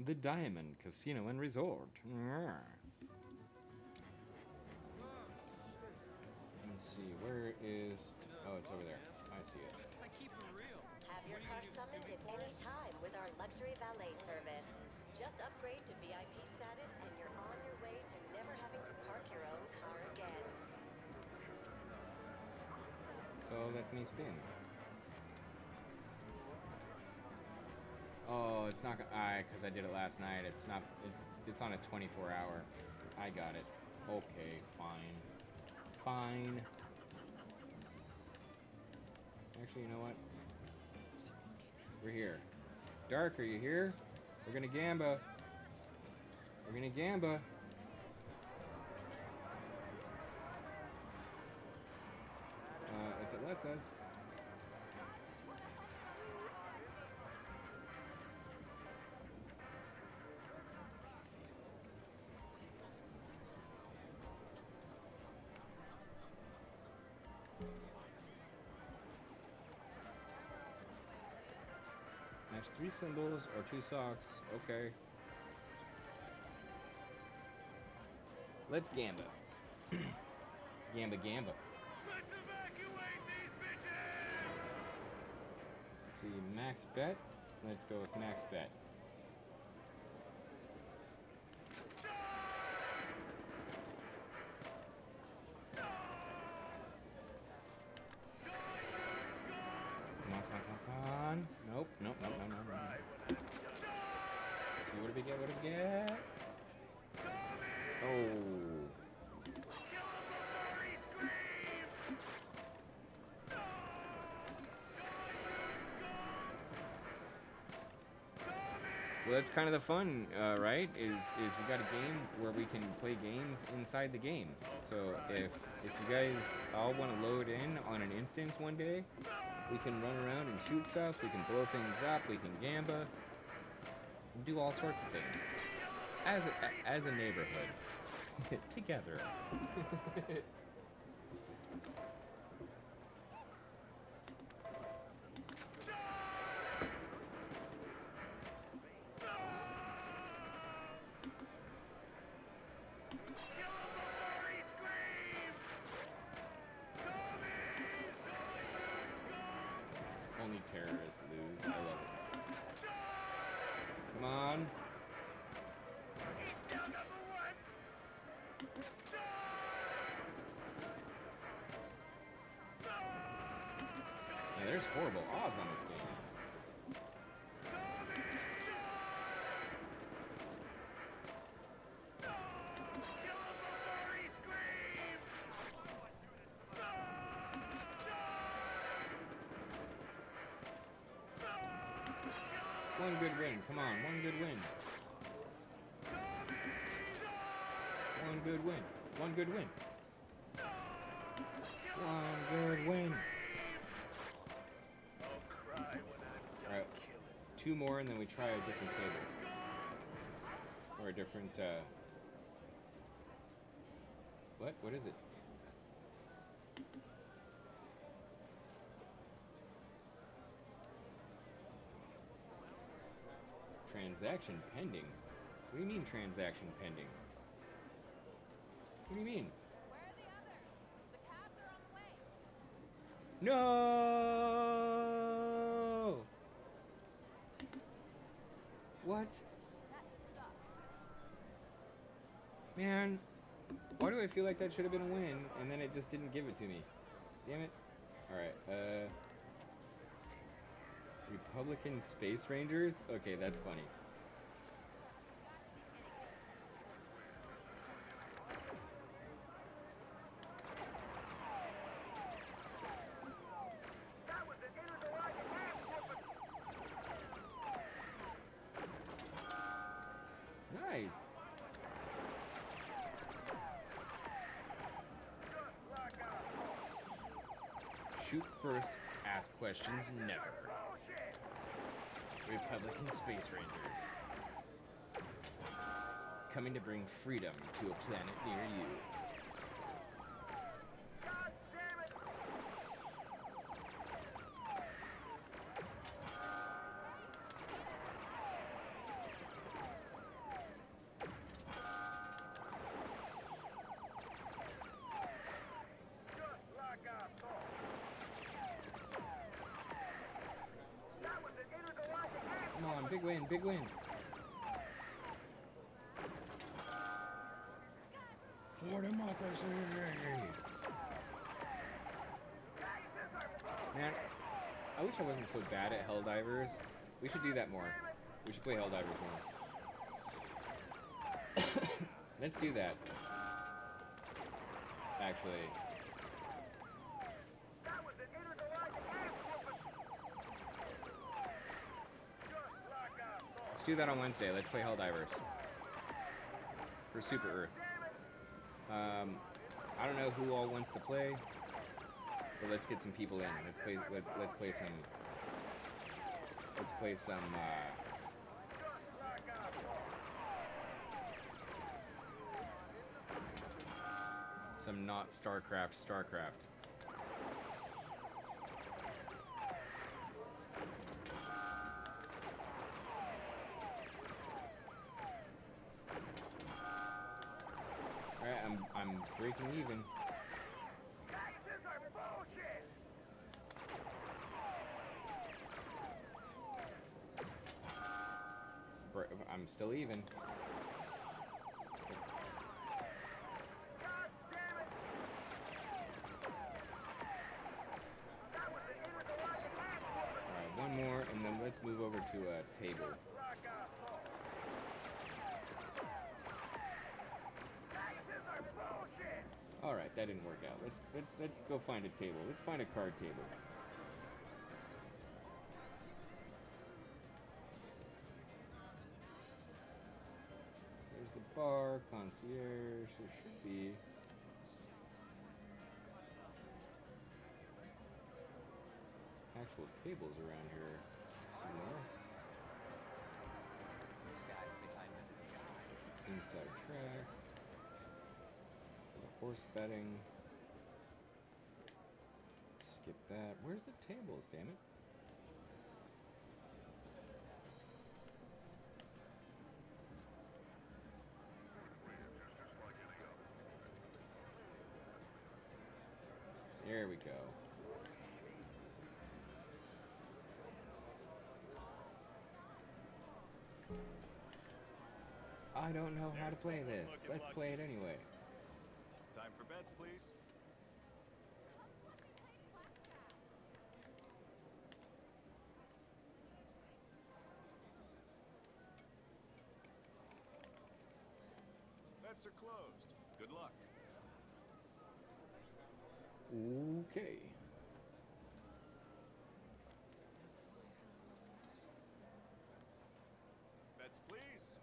The Diamond Casino and Resort. Let's see, where is... Oh, it's over there. I see it. I keep it real. Have your car summoned at any time with our luxury valet service. Just upgrade to VIP status and you're on your way to never having to park your own car again. So let me spin. Oh, it's not because I did it last night. It's not. It's on a 24-hour. I got it. Okay, fine. Fine. Actually, you know what? We're here. Dark, are you here? We're gonna gamba. We're gonna gamba. If it lets us. Match 3 symbols or 2 socks. Okay. Let's gamba. Gamba gamba. Let's evacuate these bitches! Let's see, max bet. Let's go with max bet. Come on. Nope, nope, nope, no, no, no. Let's see, what did we get? What did we get? Oh. Well, that's kind of the fun, right? Is we got a game where we can play games inside the game. So if you guys all want to load in on an instance one day, we can run around and shoot stuff. We can blow things up. We can gamba. Do all sorts of things as a neighborhood together. Only terrorists lose. I love it. Come on. Yeah, there's horrible odds on this game. One good win. Come on, one good win. One good win. One good win. One good win. Alright, 2 more and then we try a different table. Or a different, What is it? Transaction pending? What do you mean transaction pending? What do you mean? Where are the others? The cabs are on the way. No! What? That sucks. Man, why do I feel like that should have been a win and then it just didn't give it to me? Damn it. Alright, Republican Space Rangers? Okay, that's funny. Nice. Shoot first, ask questions never. Republican Space Rangers. Coming to bring freedom to a planet near you. Come on, big win, big win. For democracy. Man, I wish I wasn't so bad at Helldivers. We should do that more. We should play Helldivers more. Let's do that. Actually. Let's do that on Wednesday. Let's play Helldivers. For Super Earth. I don't know who all wants to play, but let's get some people in. Let's play some not StarCraft. Alright, I'm breaking even. I'm still even. Alright, one more, and then let's move over to a table. Alright, that didn't work out. Let's go find a table. Let's find a card table. bar, concierge. There should be. Actual tables around here somewhere. Inside track. Horse betting. Skip that. Where's the tables, damn it? There we go. I don't know how to play this. Let's play it anyway. It's time for bets, please. Bets are closed. Good luck. Okay. Bets, please.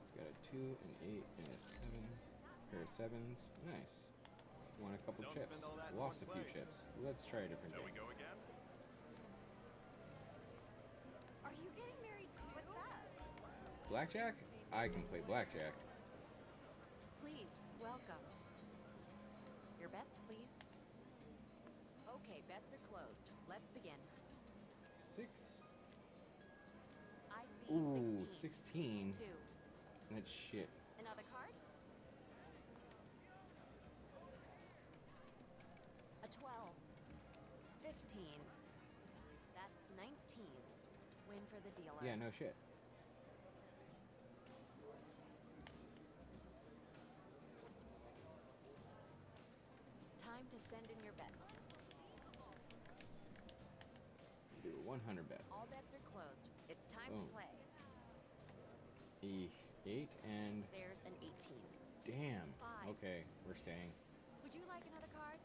It's got a 2, an 8, and a 7. Pair of 7s. Nice. Won a couple Don't chips. spend all that in Lost a one few place. chips. Let's try a different Shall we game. go again? Are you getting married too? What's that? Blackjack? I can play blackjack. Please, welcome. Your bets, please. Okay, bets are closed. Let's begin. 6. I see Ooh, 16. 16. 2. That's shit. Another card? A 12. 15. That's 19. Win for the dealer. Yeah, no shit. Time to send in your bets. Do a 100 bet. All bets are closed. It's time Boom. to play. 8 and There's an 18. damn. 5. Okay, we're staying. Would you like another card?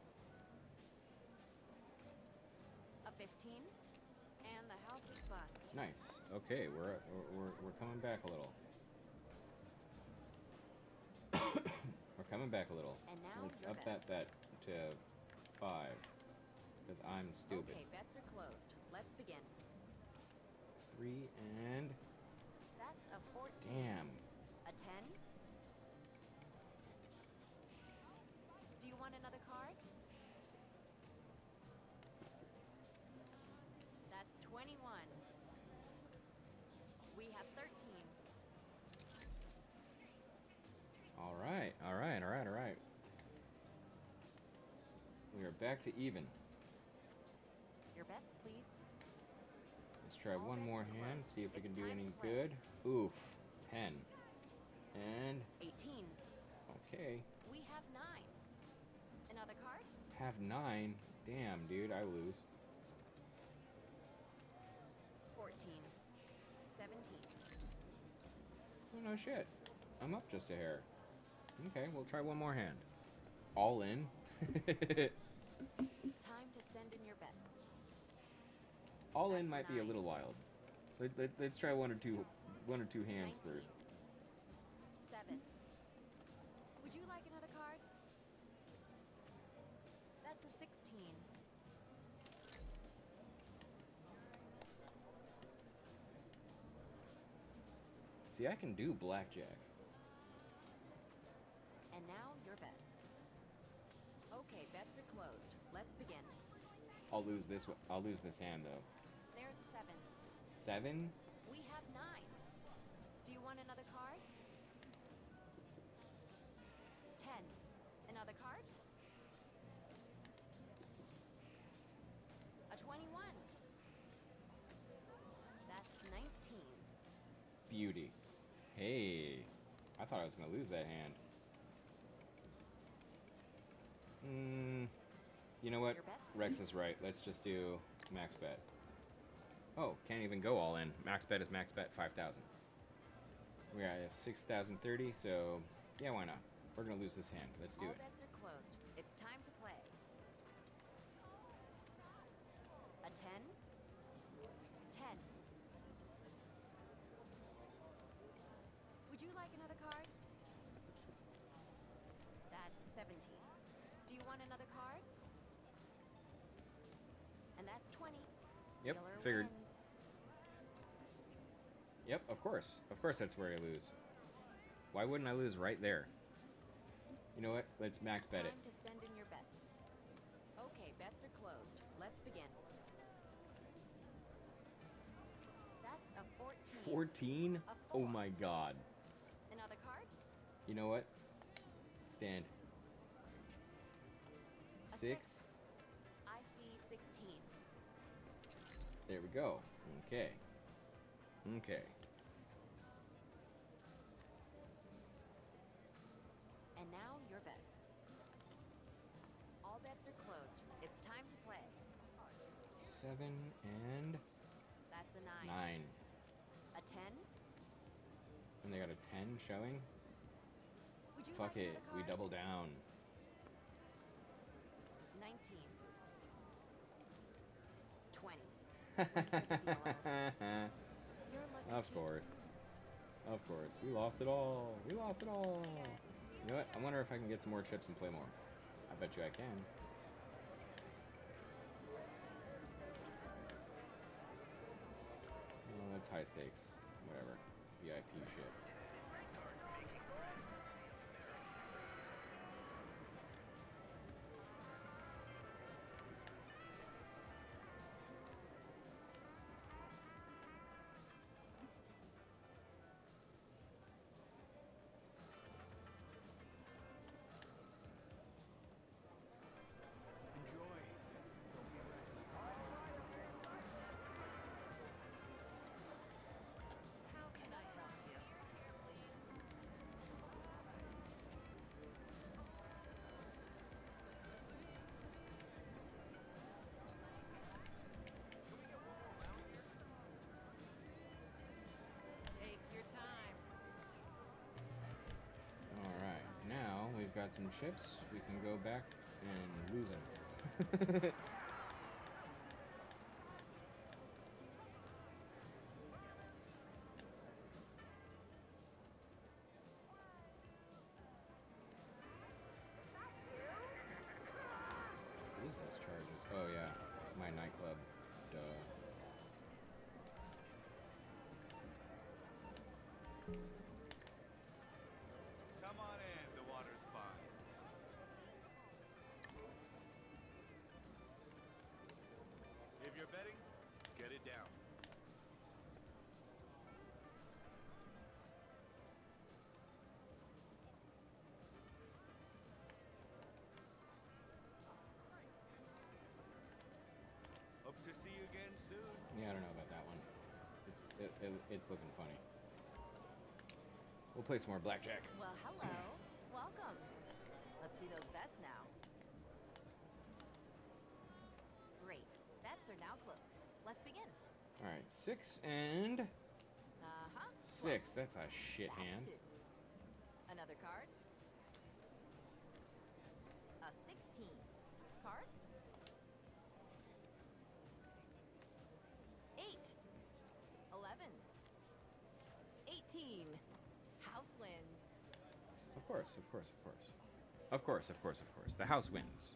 A 15. And the house is bust. Nice. Okay, we're coming back a little. We're coming back a little. And now Let's your up that bets. bet to 5. Because I'm stupid. Okay, bets are closed. Let's begin. 3 and That's a 14. damn. A 10? Do you want another card? That's 21. We have 13. Alright. We are back to even. Your bets, please. Let's try All one bets more are hand, closed. see if we It's can do time any to play. good. Oof. 10. And 18. okay. We have 9. Another card? Have 9. Damn, dude, I lose. 14. 17. Oh no shit. I'm up just a hair. Okay, we'll try one more hand. All in. Time to send in your bets. All in That's might be a 9. little wild. Let's try one or two hands 19. first. 7. Would you like another card? That's a 16. See, I can do blackjack. And now your bets. Okay, bets are closed. Let's begin. I'll lose this hand though. There's a 7. 7? We have 9. Do you want another card? 10. Another card? A 21. That's 19. Beauty. Hey, I thought I was gonna lose that hand. You know what? Your bets, Rex please. is right. Let's just do max bet. Oh, can't even go all in. Max bet is max bet 5,000. We have 6,030, so yeah, why not? We're gonna lose this hand. Let's do All it. bets are closed. It's time to play. A 10. 10. you want another card? And that's 20. Yep, Dealer figured. wins. Yep, of course. Of course that's where I lose. Why wouldn't I lose right there? You know what? Let's max bet it. Time to send in your bets. Okay, bets are closed. Let's begin. That's a 14. 14? A Oh 4. my god. Another card? You know what? Stand. A 6. I see 16. There we go. Okay. Okay. And now your bets. All bets are closed. It's time to play. 7 and That's a 9. 9. A 10? And they got a 10 showing? Would you Fuck like it. another We card? double down. 19. 20. Wins with the dealer. Your lucky Of chips. course. Of course. We lost it all. We lost it all. You know what? I wonder if I can get some more chips and play more. I bet you I can. Oh, that's high stakes. Whatever. VIP shit. Enjoy. How can I help you? Take your time. Alright. Now we've got some chips. We can go back and lose them. What is those charges? Oh yeah, my nightclub. Duh. Come on in, the water's fine. If you're betting, get it down. Hope to see you again soon. Yeah, I don't know about that one. It's looking funny. We'll play some more blackjack. Well, hello. Welcome. Let's see those bets now. Great. Bets are now closed. Let's begin. All right, 6 and Uh-huh. 6. That's a shit That's hand. 2. Another card. A 16. Card. 8. 11. 18. House wins. Of course, of course, of course. Of course, of course, of course. The house wins.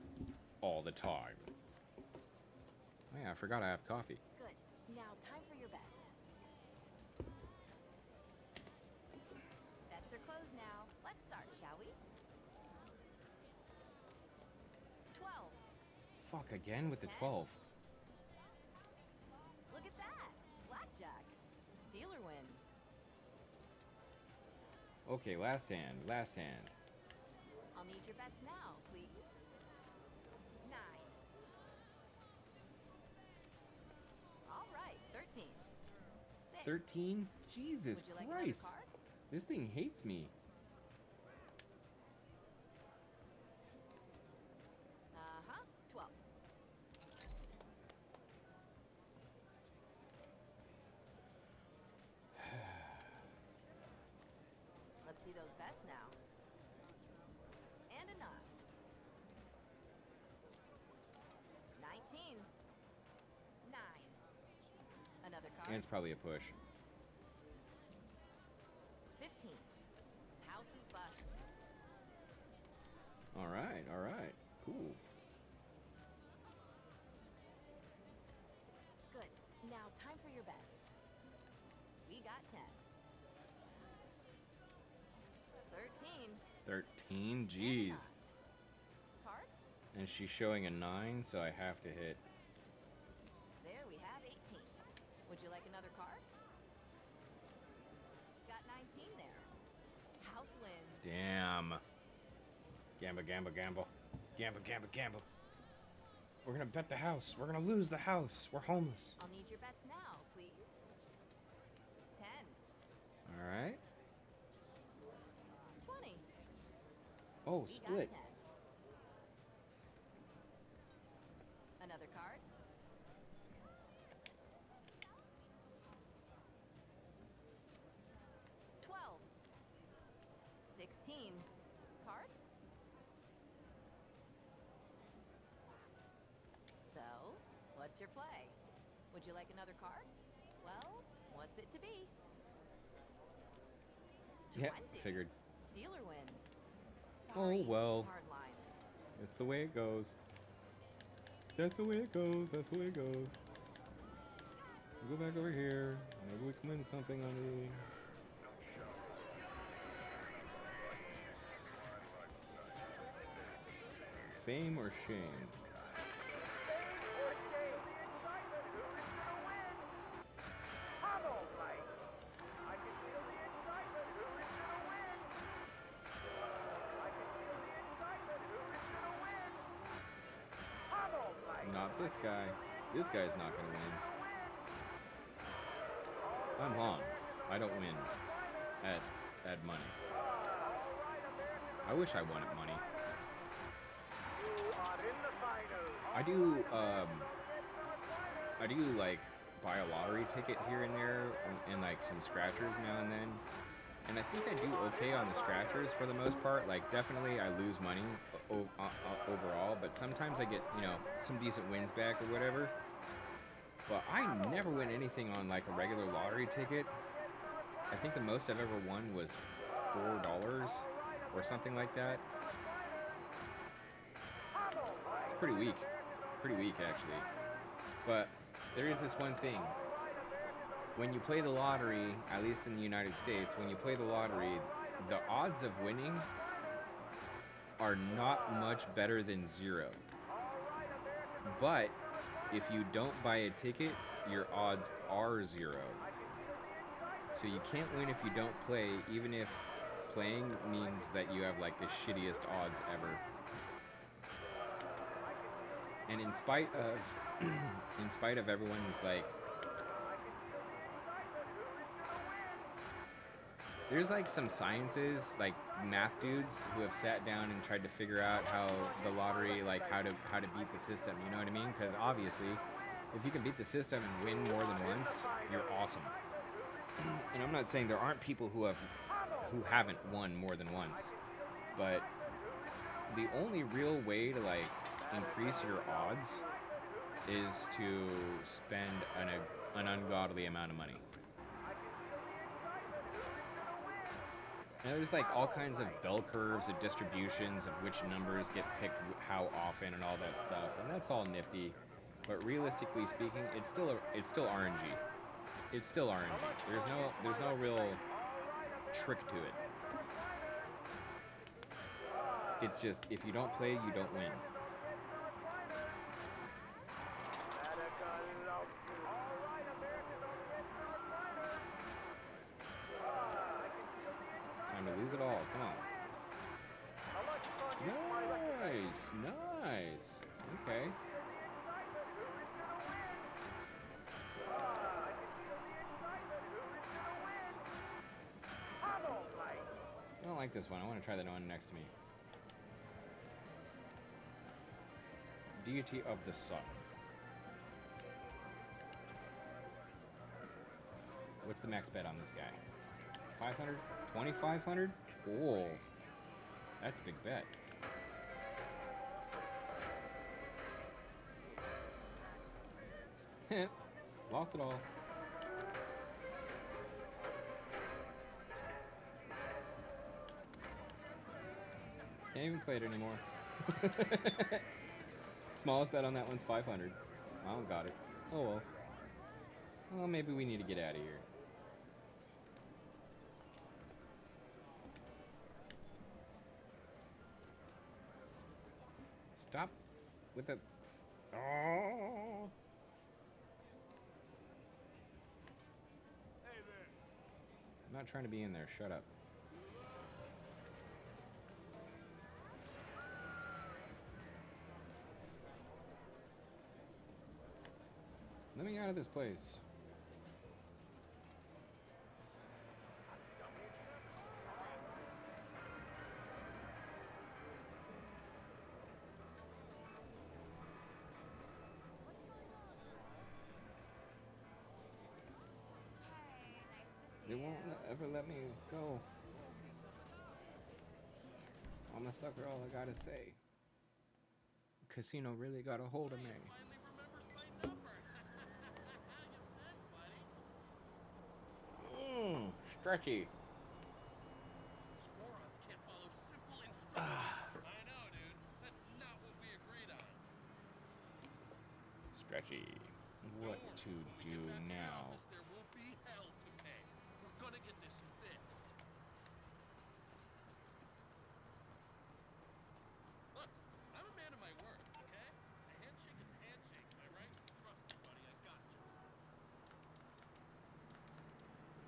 All the time. Oh yeah, I forgot I have coffee. Good. Now, time for your bets. Bets are closed now. Let's start, shall we? 12. Fuck, again with the 10. 12. Look at that. Blackjack. Dealer wins. Okay, last hand, last hand. I'll need your bets now, please. 9. All right, 13. 6. 13? Jesus Would you like Christ. another card? This thing hates me. Uh-huh. 12. Let's see those bets now. And a 9. 19. 9. Another card. And it's probably a push. 15. House is bust. Alright, alright. Cool. Good. Now, time for your bets. We got 10. 13. 13? Jeez. Card? And she's showing a 9, so I have to hit. There we have 18. Would you like another card? Got 19 there. House wins. Damn. Gamble, gamble, gamble. Gamble, gamble, gamble. We're gonna bet the house. We're gonna lose the house. We're homeless. I'll need your bets now, please. 10. Alright. 20. Oh, We split. got 10. Another card? 12. 16. Card? So, what's your play? Would you like another card? Well, what's it to be? Yeah, 20. figured. Dealer wins. Oh, Sorry, well. hard lines. That's the way it goes. That's the way it goes. That's the way it goes. We'll go back over here. Maybe we can win something on the... Fame or shame? Not this guy. This guy's not gonna win. I'm Han. I don't win at money. I wish I won at money. I do like buy a lottery ticket here and there and like some scratchers now and then. And I think I do okay on the scratchers for the most part. Like, definitely I lose money overall, but sometimes I get, you know, some decent wins back or whatever. But I never win anything on like a regular lottery ticket. I think the most I've ever won was $4 or something like that. It's pretty weak. Pretty weak, actually. But there is this one thing. When you play the lottery, at least in the United States, when you play the lottery, the odds of winning are not much better than 0. But if you don't buy a ticket, your odds are 0. So you can't win if you don't play, even if playing means that you have like the shittiest odds ever. And in spite of everyone's like, there's like some sciences, like math dudes who have sat down and tried to figure out how the lottery, like how to beat the system, you know what I mean? Because obviously, if you can beat the system and win more than once, you're awesome. And I'm not saying there aren't people who haven't won more than once, but the only real way to like increase your odds is to spend an ungodly amount of money. Now there's like all kinds of bell curves of distributions of which numbers get picked how often and all that stuff, and that's all nifty. But realistically speaking, it's still RNG. It's still RNG. There's no real trick to it. It's just if you don't play, you don't win. Time to lose it all. Come on. Nice, nice. Okay. I don't like this one. I want to try the one next to me. Deity of the Sun. What's the max bet on this guy? 500? 2,500? Oh, that's a big bet. Lost it all. Can't even play it anymore. Smallest bet on that one's 500. I don't got it. Oh well. Well, maybe we need to get out of here. Stop with the... Oh! Hey there. I'm not trying to be in there. Shut up. Let me out of this place. They won't ever let me go. I'm a sucker, all I gotta say. Casino really got a hold of me. Stretchy. Morons can't follow simple instructions. I know, dude. That's not what we agreed on. Stretchy. What to do now? There will be hell to pay. We're gonna get this fixed. Look, I'm a man of my word, okay? A handshake is a handshake, am I right? Trust me, buddy, I got you.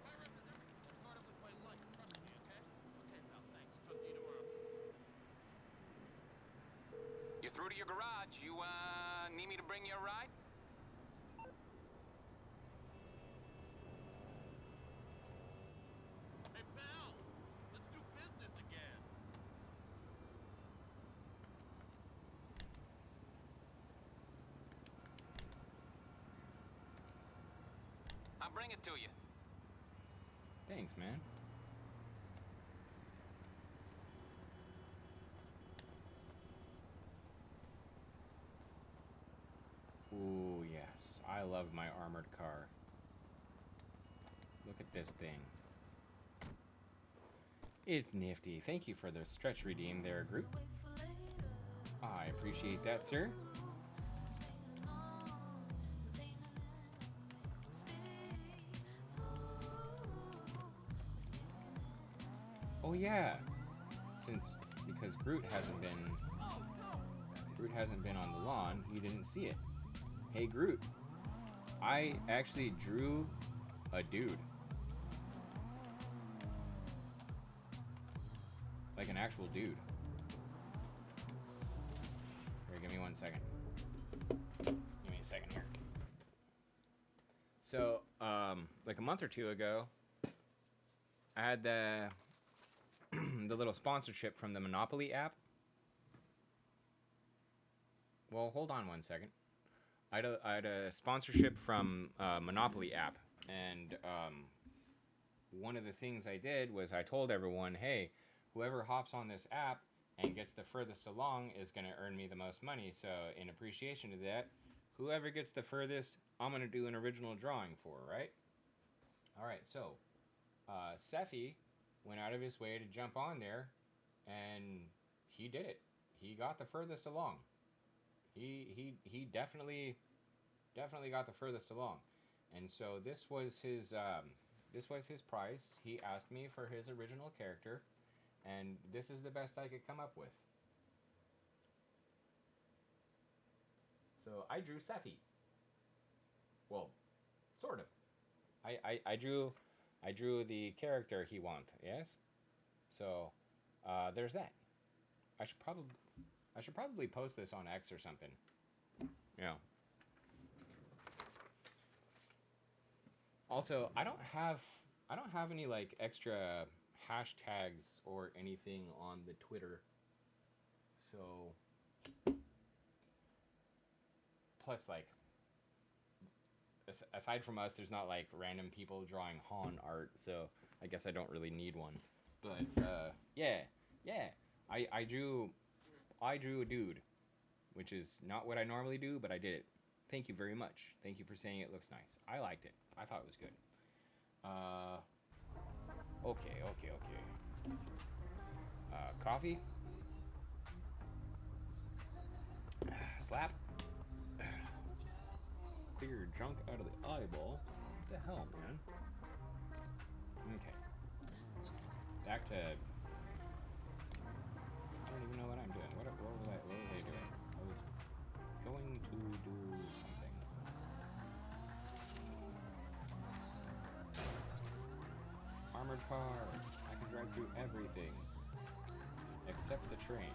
My rep is everything. I'm caught up with my life. Trust me, okay? Okay, pal, thanks. Talk to you tomorrow. You're through to your garage. You, need me to bring you a ride? Hey, pal! Let's do business again. I'll bring it to you. Thanks, man. Ooh, yes. I love my armored car. Look at this thing. It's nifty. Thank you for the stretch redeem there, group. I appreciate that, sir. Oh yeah. Because Groot hasn't been on the lawn, you didn't see it. Hey Groot, I actually drew a dude. Like an actual dude. Here, give me 1 second. Give me a second here. So, like a month or two ago, I had the the little sponsorship from the Monopoly app. Well, hold on 1 second. I had a sponsorship from Monopoly app, and one of the things I did was I told everyone, hey, whoever hops on this app and gets the furthest along is going to earn me the most money. So in appreciation to that, whoever gets the furthest, I'm going to do an original drawing for, right? All right, so Sephi went out of his way to jump on there, and he did it. He got the furthest along. He definitely got the furthest along. And so this was his price. He asked me for his original character, and this is the best I could come up with. So I drew Sephi. Well, sort of. I drew the character he wants. Yes. So there's that. I should probably post this on X or something. Yeah. Also, I don't have any like extra hashtags or anything on the Twitter. So plus like aside from us, there's not like random people drawing Han art, so I guess I don't really need one. But yeah. I drew a dude, which is not what I normally do, but I did it. Thank you very much. Thank you for saying it looks nice. I liked it. I thought it was good. Okay. Coffee? slap. Clear your junk out of the eyeball. What the hell, man? Okay. Back to... I don't even know what I'm doing. What was I doing? I was going to do something. Armored car. I can drive through everything. Except the train.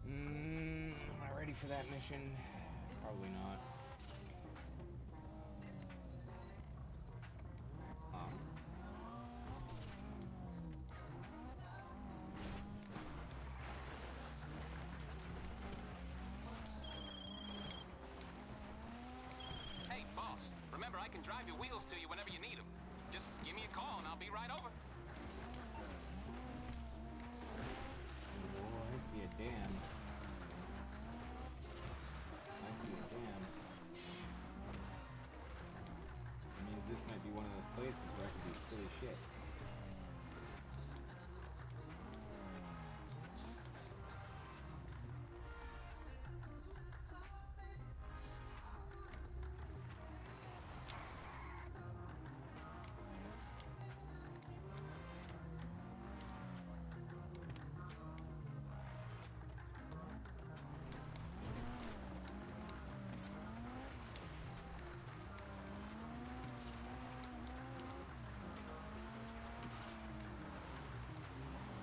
Am I ready for that mission? Probably not. Hey, boss. Remember, I can drive your wheels to you whenever you need them. Just give me a call and I'll be right over. Oh, I see a dam. That means this might be one of those places where I can do silly shit.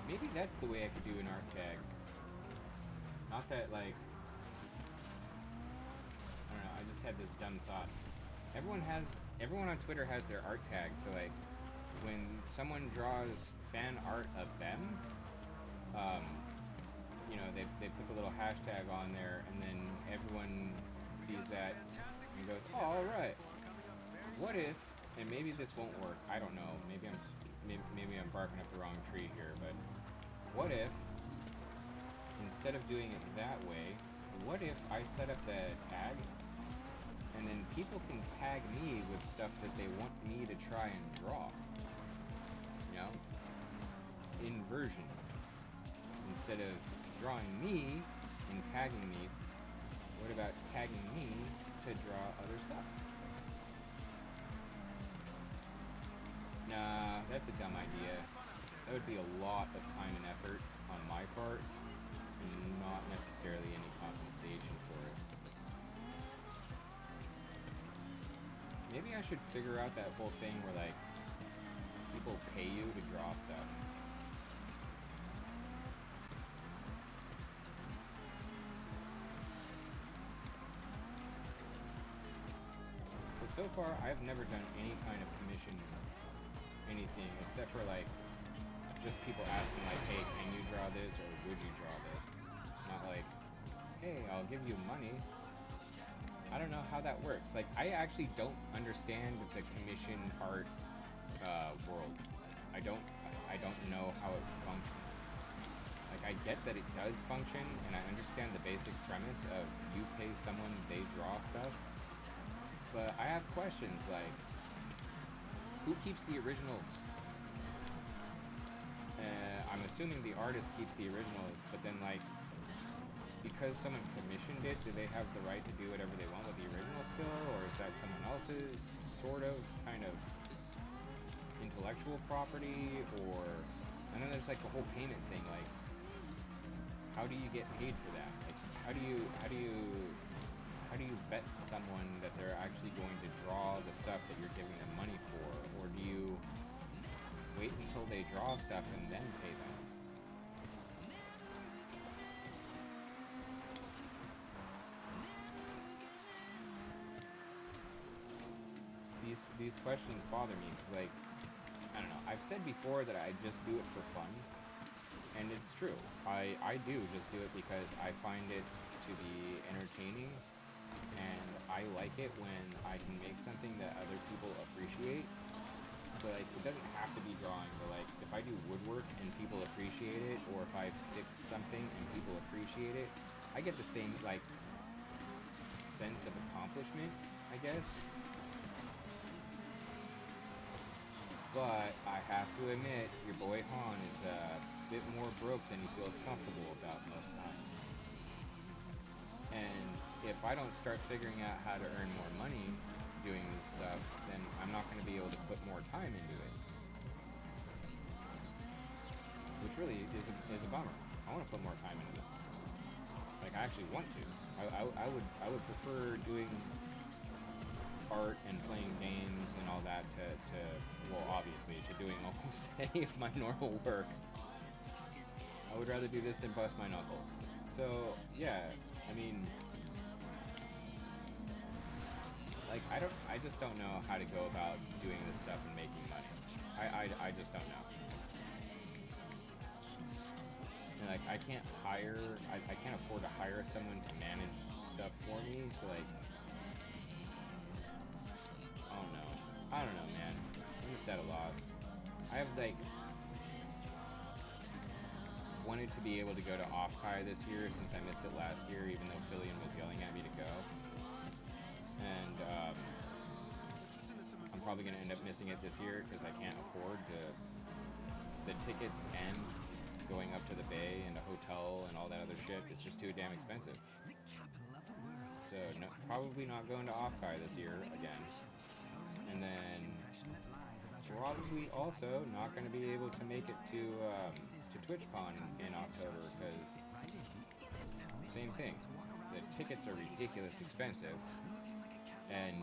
Maybe that's the way I could do an art tag. Not that, like... I don't know, I just had this dumb thought. Everyone on Twitter has their art tag, so like, when someone draws fan art of them, you know, they put the little hashtag on there, and then everyone sees that and goes, oh, alright. What if, and maybe this won't work, I don't know, maybe I'm barking up the wrong tree here, but what if, instead of doing it that way, what if I set up the tag, and then people can tag me with stuff that they want me to try and draw? You know? Inversion. Instead of drawing me and tagging me, what about tagging me to draw other stuff? Nah, that's a dumb idea. That would be a lot of time and effort on my part, and not necessarily any compensation for it. Maybe I should figure out that whole thing where, like, people pay you to draw stuff. But so far, I've never done any kind of commission anything, except for, like, just people asking, like, hey, can you draw this, or would you draw this? Not like, hey, I'll give you money. I don't know how that works. Like, I actually don't understand the commission art world. I don't know how it functions. Like, I get that it does function, and I understand the basic premise of you pay someone, they draw stuff. But I have questions like, who keeps the originals? I'm assuming the artist keeps the originals, but then, like, because someone commissioned it, do they have the right to do whatever they want with the original still, or is that someone else's sort of kind of intellectual property? Or, and then there's like the whole payment thing, like, how do you get paid for that? Like, how do you vet someone that they're actually going to draw the stuff that you're giving them money for, or do you wait until they draw stuff and then pay them? These questions bother me because, like, I don't know, I've said before that I just do it for fun, and it's true. I do just do it because I find it to be entertaining, and I like it when I can make something that other people appreciate. So like, it doesn't have to be drawing, but like, if I do woodwork and people appreciate it, or if I fix something and people appreciate it, I get the same, like, sense of accomplishment, I guess. But I have to admit, your boy Han is a bit more broke than he feels comfortable about most times. And if I don't start figuring out how to earn more money doing this stuff, then I'm not going to be able to put more time into it. Which really is a bummer. I want to put more time into this. Like, I actually want to. I would prefer doing art and playing games and all that to well, obviously, to doing almost any of my normal work. I would rather do this than bust my knuckles. So, yeah, I mean, like, I just don't know how to go about doing this stuff and making money. I just don't know. And like, I can't afford to hire someone to manage stuff for me, so like, I don't know, man. I'm just at a loss. I have like wanted to be able to go to Off-Kai this year since I missed it last year, even though Fillion was yelling at me to go. And I'm probably going to end up missing it this year because I can't afford the tickets and going up to the bay and a hotel and all that other shit. It's just too damn expensive. So no, probably not going to Off-Kai this year again. And then probably also not going to be able to make it to TwitchCon in October because same thing. The tickets are ridiculously expensive, and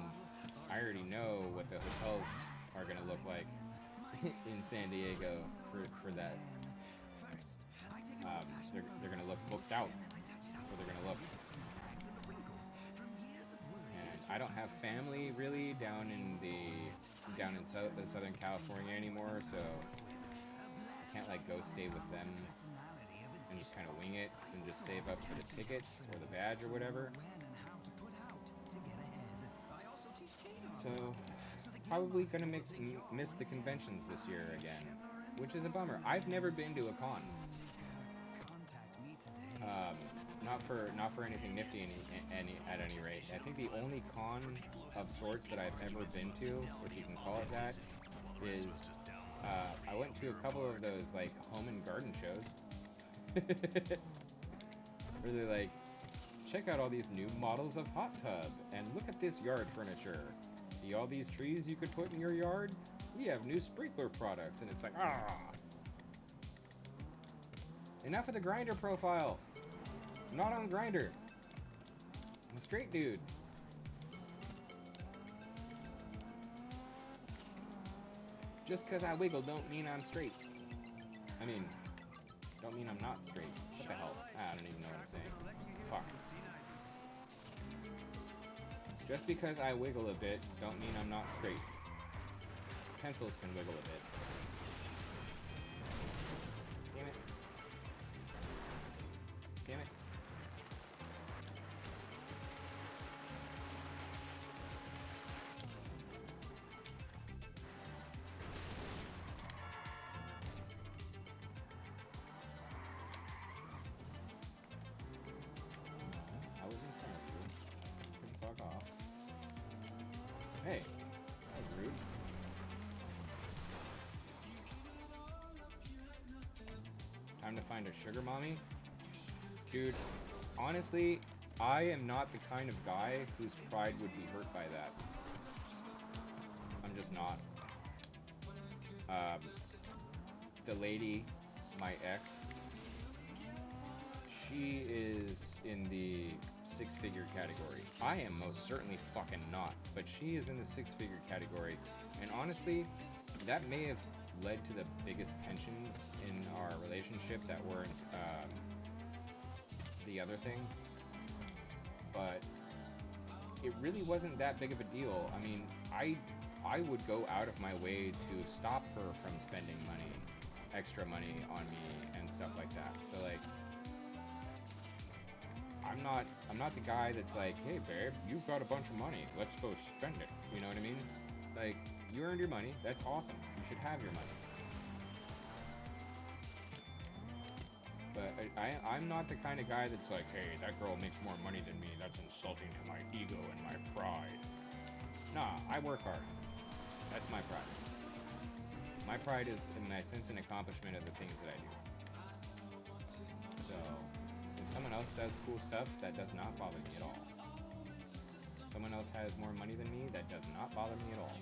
I already know what the hotels are going to look like in San Diego for that. They're going to look booked out. Or they're going to look. And I don't have family really down in Southern California anymore, so I can't like go stay with them and just kind of wing it and just save up for the tickets or the badge or whatever. So probably gonna miss the conventions this year again, which is a bummer. I've never been to a con. Not for anything nifty at any rate. I think the only con of sorts that I've ever been to, if you can call it that, is I went to a couple of those like home and garden shows. Where they're like, check out all these new models of hot tub and look at this yard furniture. See all these trees you could put in your yard? We have new sprinkler products, and it's like, enough of the grinder profile. I'm not on Grindr. I'm a straight dude. Just because I wiggle don't mean I'm straight. I mean, don't mean I'm not straight. What the hell? I don't even know what I'm saying. Fuck. Just because I wiggle a bit don't mean I'm not straight. Pencils can wiggle a bit. Damn it. Damn it. Hey, that was rude. Time to find a sugar mommy? Dude, honestly, I am not the kind of guy whose pride would be hurt by that. I'm just not. The lady, my ex, she is in the six-figure category. I am most certainly fucking not, but she is in the six-figure category, and honestly, that may have led to the biggest tensions in our relationship that weren't the other thing, but it really wasn't that big of a deal. I mean, I would go out of my way to stop her from spending money, extra money on me and stuff like that, so like, I'm not the guy that's like, hey babe, you've got a bunch of money, let's go spend it. You know what I mean? Like, you earned your money, that's awesome. You should have your money. But I'm not the kind of guy that's like, hey, that girl makes more money than me, that's insulting to my ego and my pride. Nah, I work hard. That's my pride. My pride is in my sense and accomplishment of the things that I do. So, if someone else does cool stuff, that does not bother me at all. If someone else has more money than me, that does not bother me at all.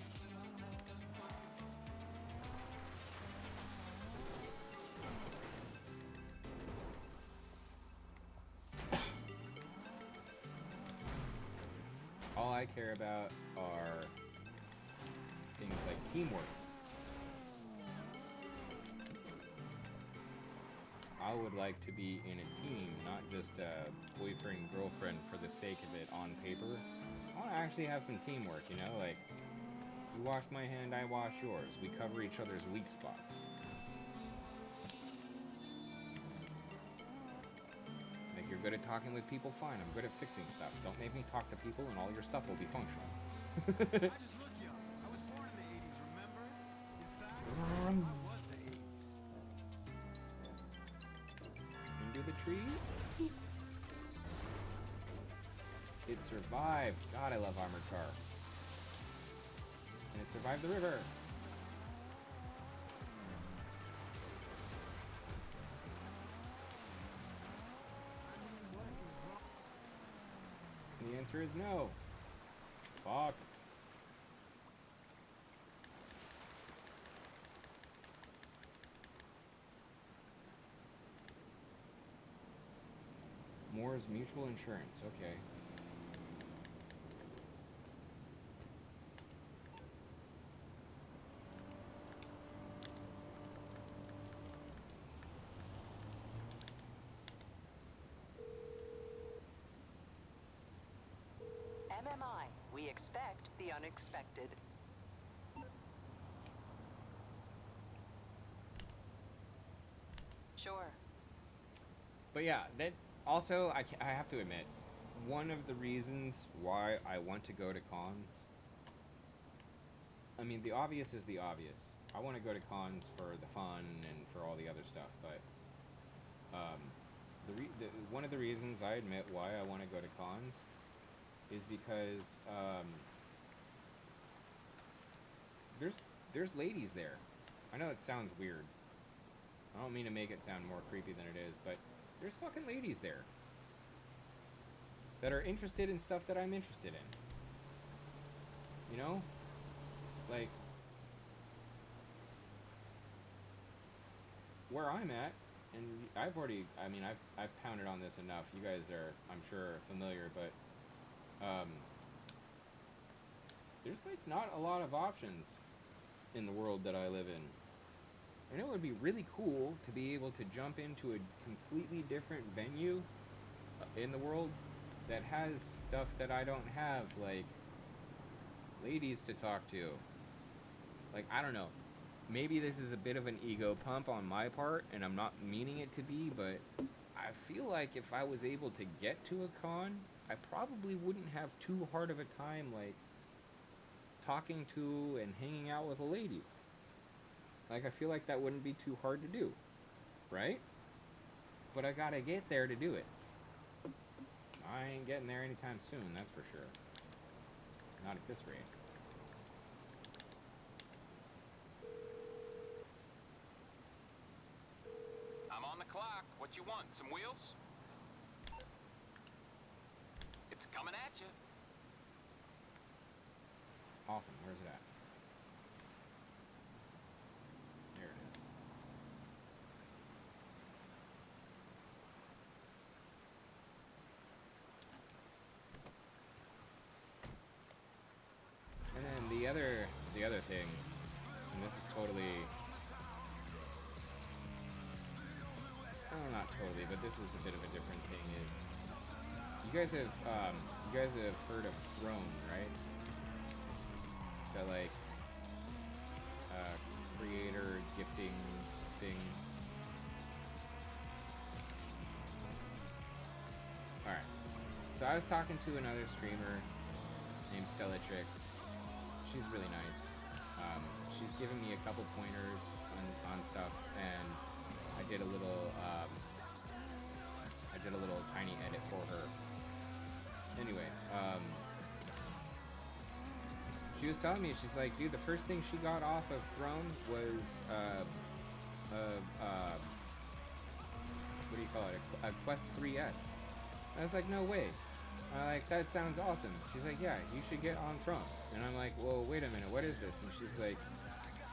All I care about are things like teamwork. I would like to be in a team, not just a boyfriend, girlfriend for the sake of it on paper. I want to actually have some teamwork, you know, like, you wash my hand, I wash yours. We cover each other's weak spots. Like, you're good at talking with people, fine, I'm good at fixing stuff. Don't make me talk to people and all your stuff will be functional. I just look young. I was born in the 80s, remember? In fact, I was the 80s. Into the tree? It survived. God, I love Armored Car. And it survived the river. And the answer is no. Fuck. Moore's Mutual Insurance, okay. MMI, we expect the unexpected. Sure. But yeah, that also, I have to admit, one of the reasons why I want to go to cons, I mean, the obvious is the obvious. I want to go to cons for the fun and for all the other stuff, but one of the reasons I admit why I want to go to cons is because there's ladies there. I know it sounds weird. I don't mean to make it sound more creepy than it is, but there's fucking ladies there that are interested in stuff that I'm interested in. You know? Like, where I'm at, and I've pounded on this enough. You guys are, I'm sure, familiar, but there's like not a lot of options in the world that I live in. And it would be really cool to be able to jump into a completely different venue in the world that has stuff that I don't have, like ladies to talk to. Like, I don't know. Maybe this is a bit of an ego pump on my part, and I'm not meaning it to be, but I feel like if I was able to get to a con, I probably wouldn't have too hard of a time, like, talking to and hanging out with a lady. Like, I feel like that wouldn't be too hard to do, right? But I gotta get there to do it. I ain't getting there anytime soon, that's for sure. Not at this rate. I'm on the clock. What you want? Some wheels? It's coming at you. Awesome. Where's it at? There it is. And then the other thing, and this is totally, well, not totally, but this is a bit of a different thing, is you guys have heard of Throne, right? That, like, creator gifting thing. Alright. So I was talking to another streamer named Stellatrix. She's really nice. She's giving me a couple pointers on stuff, and I did a little tiny edit for her. Anyway, she was telling me, she's like, dude, the first thing she got off of Throne was what do you call it? A Quest 3S. I was like, no way. Like, that sounds awesome. She's like, yeah, you should get on Throne. And I'm like, well, wait a minute, what is this? And she's like,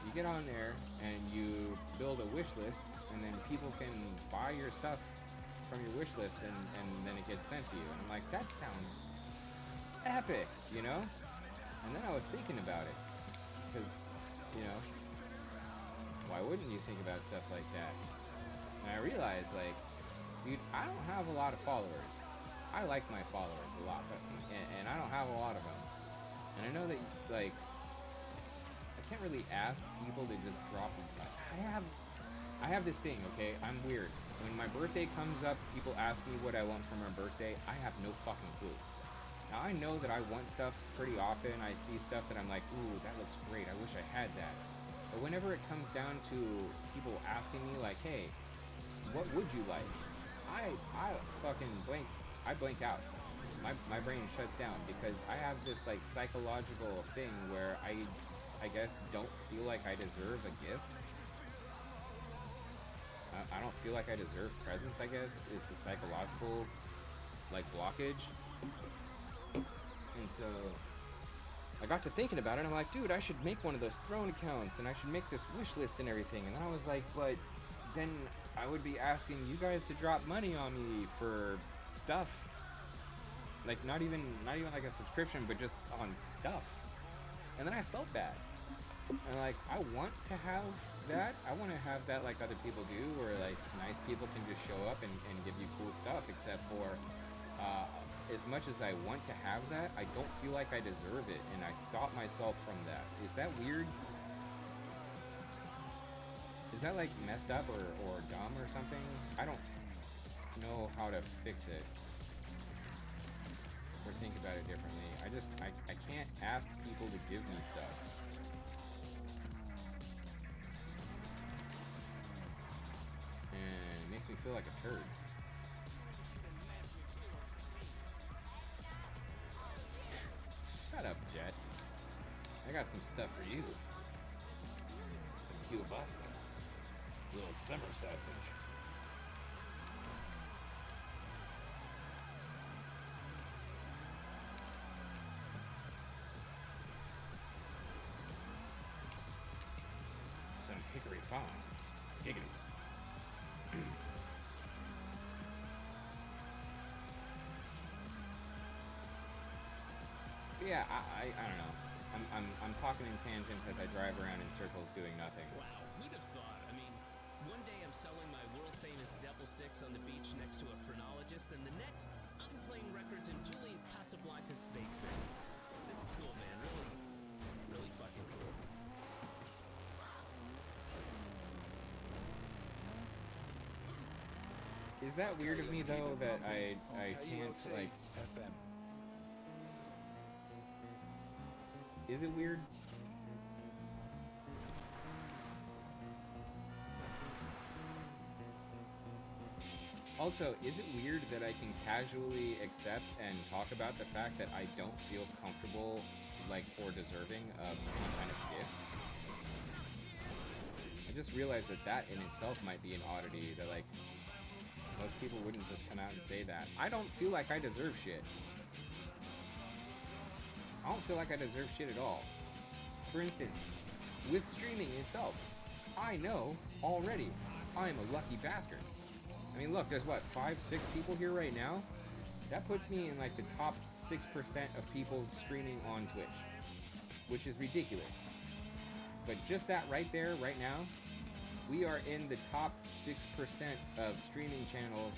you get on there and you build a wish list, and then people can buy your stuff from your wish list, and then it gets sent to you. And I'm like, that sounds epic, you know? And then I was thinking about it, because, you know, why wouldn't you think about stuff like that? And I realized, like, dude, I don't have a lot of followers. I like my followers a lot, and I don't have a lot of them. And I know that, like, I can't really ask people to just drop them. I have this thing, okay? I'm weird. When my birthday comes up, people ask me what I want for my birthday. I have no fucking clue. Now, I know that I want stuff pretty often. I see stuff that I'm like, ooh, that looks great. I wish I had that. But whenever it comes down to people asking me, like, hey, what would you like? I fucking blink. I blink out. My brain shuts down, because I have this, like, psychological thing where I guess don't feel like I deserve a gift. I don't feel like I deserve presents, I guess, is the psychological, like, blockage. And so I got to thinking about it, and I'm like, dude, I should make one of those Throne accounts, and I should make this wish list and everything. And then I was like, but then I would be asking you guys to drop money on me for stuff. Like, not even like a subscription, but just on stuff. And then I felt bad. And like, I want to have that. I want to have that like other people do, where like nice people can just show up and give you cool stuff, except for as much as I want to have that, I don't feel like I deserve it, and I stop myself from that. Is that weird? Is that like messed up or dumb or something? I don't know how to fix it or think about it differently. I can't ask people to give me stuff. And it makes me feel like a turd. Shut up, Jet. I got some stuff for you. Some kielbasa. Little summer sausage. Some Hickory Farms. Giggity. Yeah, I don't know. I'm talking in tangent as I drive around in circles doing nothing. Wow, who'd have thought? I mean, one day I'm selling my world-famous devil sticks on the beach next to a phrenologist, and the next, I'm playing records in Julian Casablancas' basement. This is cool, man. Really, really fucking cool. Is that weird of me, though, that I can't, like... FM. Is it weird? Also, is it weird that I can casually accept and talk about the fact that I don't feel comfortable, like, or deserving of any kind of gifts? I just realized that in itself might be an oddity, that, like, most people wouldn't just come out and say that. I don't feel like I deserve shit. I don't feel like I deserve shit at all. For instance, with streaming itself, I know already I'm a lucky bastard. I mean, look, there's what, 5, 6 people here right now? That puts me in like the top 6% of people streaming on Twitch, which is ridiculous. But just that right there, right now, we are in the top 6% of streaming channels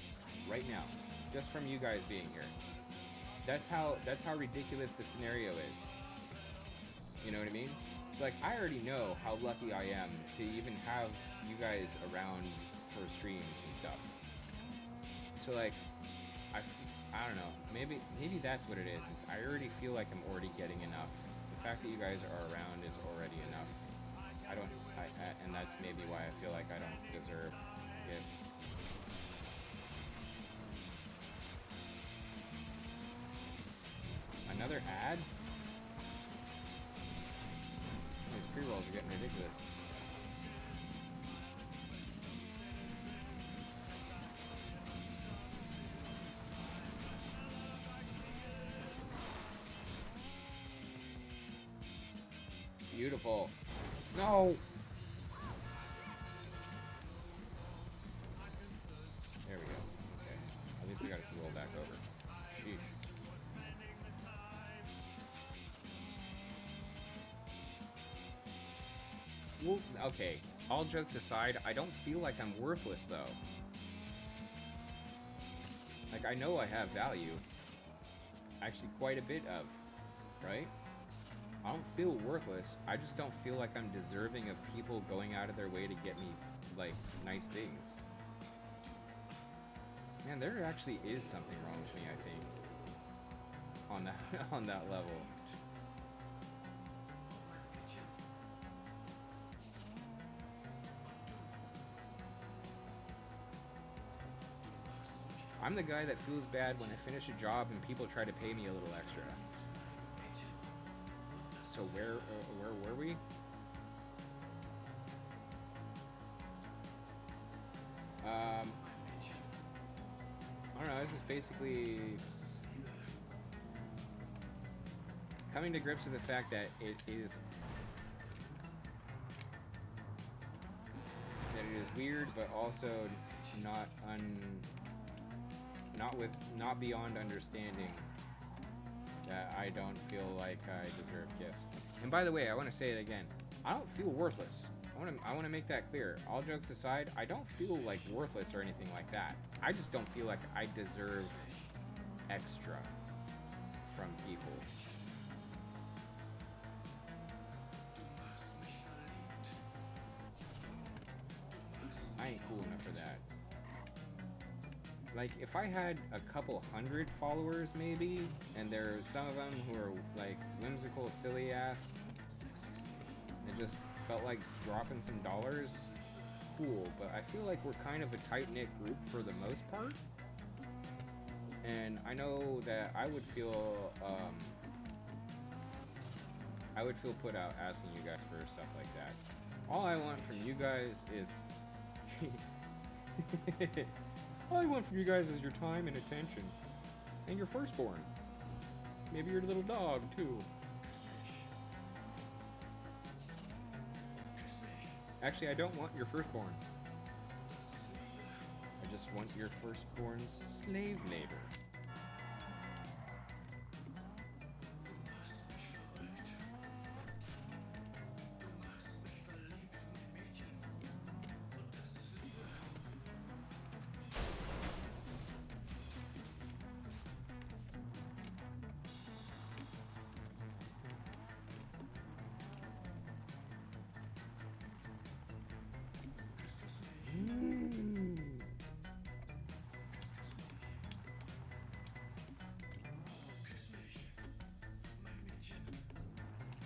right now, just from you guys being here. That's how ridiculous the scenario is. You know what I mean? It's like, I already know how lucky I am to even have you guys around for streams and stuff. So like, I I don't know. Maybe that's what it is. I already feel like I'm already getting enough. The fact that you guys are around is already enough. And that's maybe why I feel like I don't deserve gifts. Another ad? These pre-rolls are getting ridiculous. Beautiful. No! There we go. Okay. At least we got to roll back over. Jeez. Well, okay. All jokes aside, I don't feel like I'm worthless, though. Like, I know I have value. Actually, quite a bit of. Right? I don't feel worthless. I just don't feel like I'm deserving of people going out of their way to get me, like, nice things. Man, there actually is something wrong with me, I think. On that level. I'm the guy that feels bad when I finish a job and people try to pay me a little extra. So where were we? I don't know, this is basically coming to grips with the fact that it is weird, but also not beyond understanding that I don't feel like I deserve gifts. And by the way, I want to say it again. I don't feel worthless. I want to make that clear. All jokes aside, I don't feel like worthless or anything like that. I just don't feel like I deserve extra from people. I ain't cool enough for that. Like, if I had a couple hundred followers, maybe, and there's some of them who are, like, whimsical, silly ass, and just felt like dropping some dollars, cool. But I feel like we're kind of a tight-knit group for the most part. And I know that I would feel put out asking you guys for stuff like that. All I want from you guys is... all I want from you guys is your time and attention. And your firstborn. Maybe your little dog, too. Actually, I don't want your firstborn. I just want your firstborn's slave labor.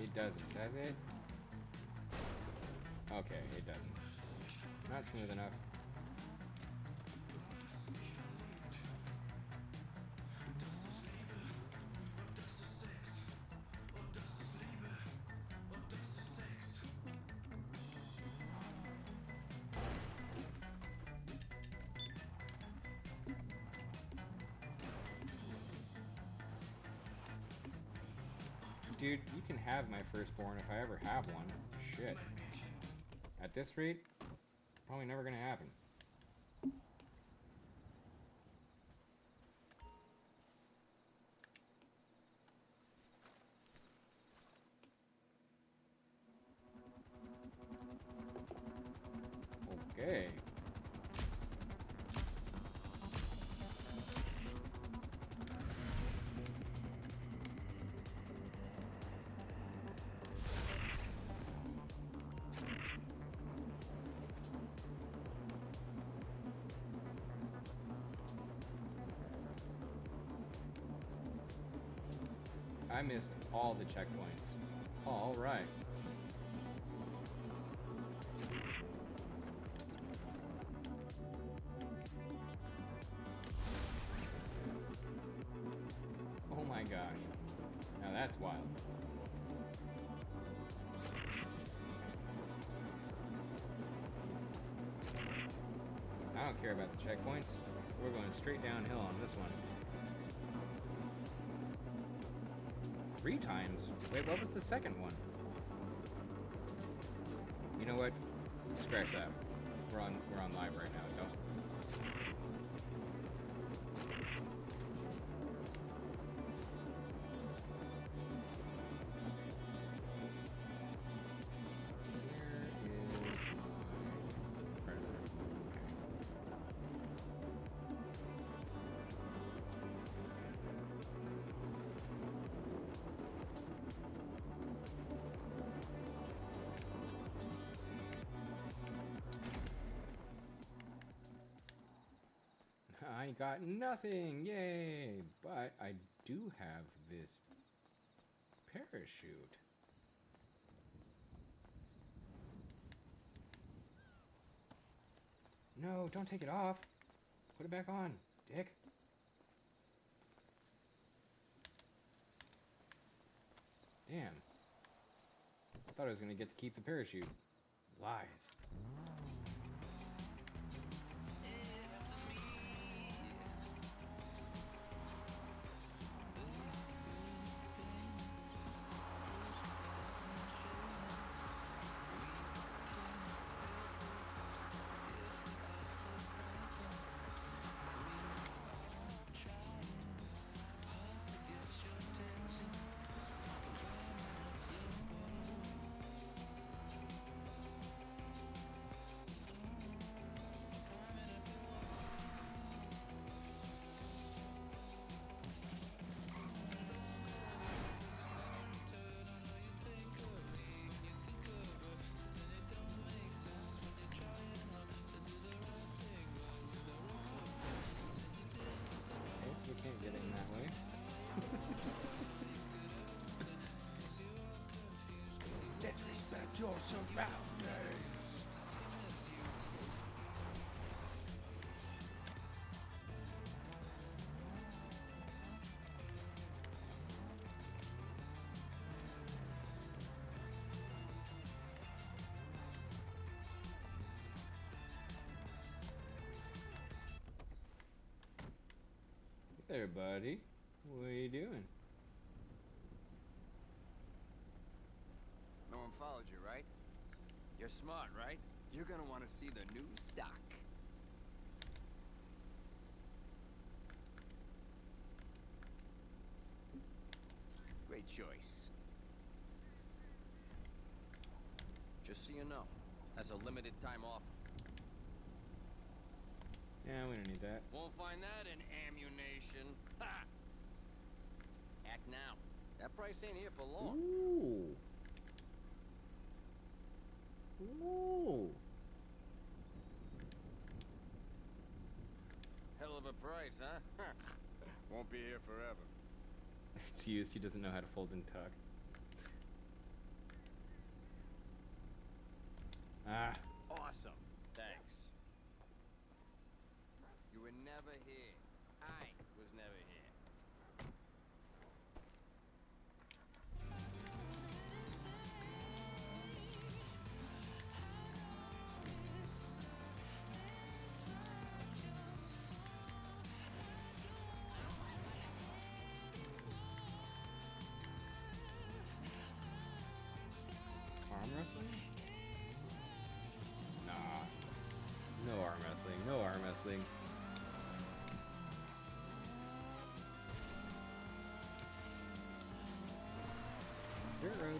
It doesn't, does it? Okay, it doesn't. Not smooth enough. Dude, you can have my firstborn if I ever have one. Shit. At this rate, probably never gonna happen. Okay. I missed all the checkpoints. All right. Oh my gosh. Now that's wild. I don't care about the checkpoints. We're going straight downhill on this one. 3 times? Wait, what was the second one? You know what? Scratch that. We're on live right now. Don't. I got nothing, yay! But I do have this parachute. No, don't take it off. Put it back on, dick. Damn. I thought I was gonna get to keep the parachute. Lies. We can't get in that way. Disrespect your surroundings. Hey there, buddy. What are you doing? No one followed you, right? You're smart, right? You're gonna want to see the new stock. Great choice. Just so you know, that's a limited time offer. Yeah, we don't need that. Won't find that in ammunition. Ha! Act now. That price ain't here for long. Ooh. Ooh. Hell of a price, huh? Won't be here forever. It's used. He doesn't know how to fold and tuck. Ah. Awesome. Thanks. You were never here. I was never here. Arm wrestling? Nah. No arm wrestling. No arm wrestling. Dirt road.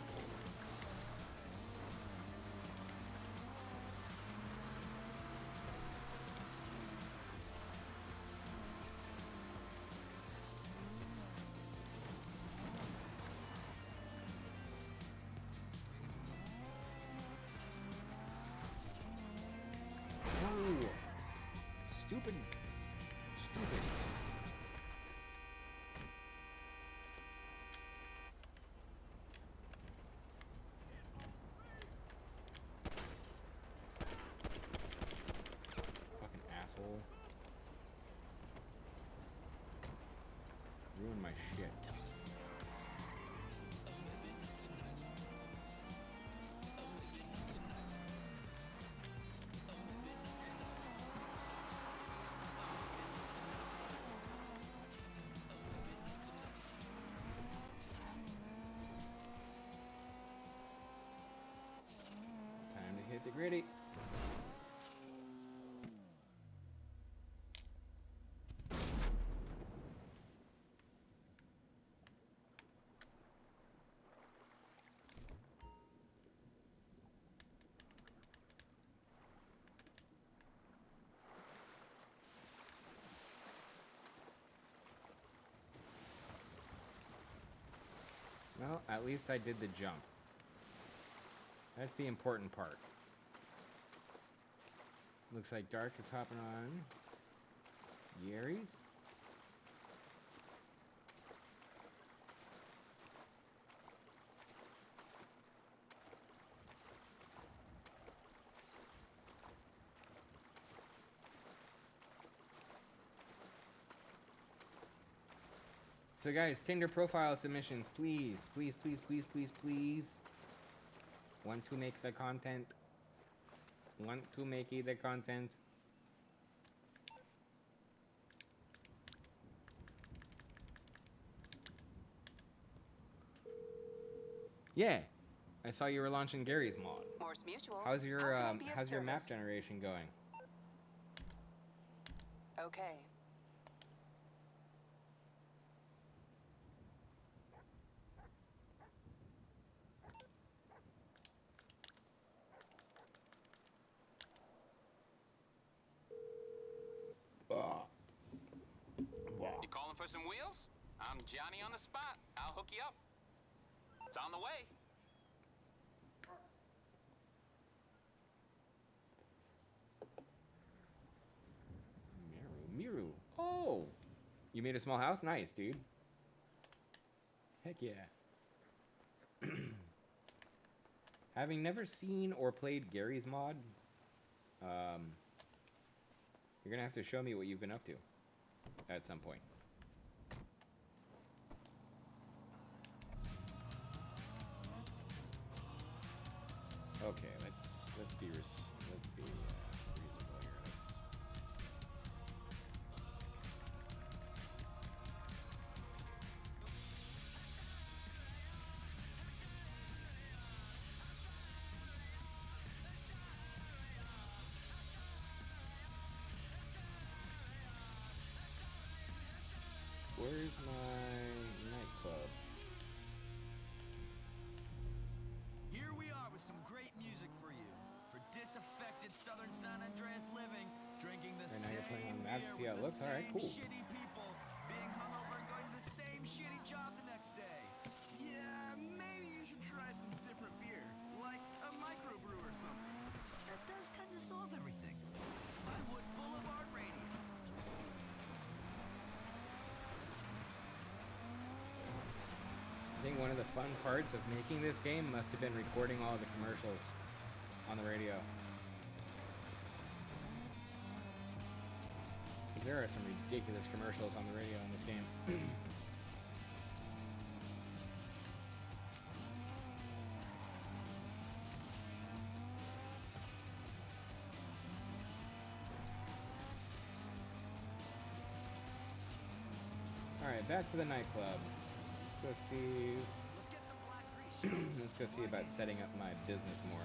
Ruin my shit. Time to hit the gritty. Well, at least I did the jump. That's the important part. Looks like Dark is hopping on Yeri's. So guys, Tinder profile submissions, please, please, please, please, please, please. Want to make the content. Want to make the content. Yeah, I saw you were launching Gary's mod. Morse Mutual. How's your How can I be of how's your map service? generation going? Okay. You calling for some wheels? I'm Johnny on the spot. I'll hook you up. It's on the way. Miru. Oh! You made a small house? Nice, dude. Heck yeah. Having never seen or played Gary's mod, you're gonna have to show me what you've been up to at some point. Okay, let's be reasonable here. Where's my nightclub? Here we are with some great music for you. For disaffected Southern San Andreas living, drinking the Right now same you're playing on the map to see beer how it with looks. the Alright, same cool. shitty people, being hungover and going to the same shitty job the next day. Yeah, maybe you should try some different beer, like a microbrew or something. That does kind of solve everything. Vinewood Boulevard Radio. I think one of the fun parts of making this game must have been recording all the commercials on the radio. There are some ridiculous commercials on the radio in this game. Alright, back to the nightclub. Let's go see... Let's go see about setting up my business more.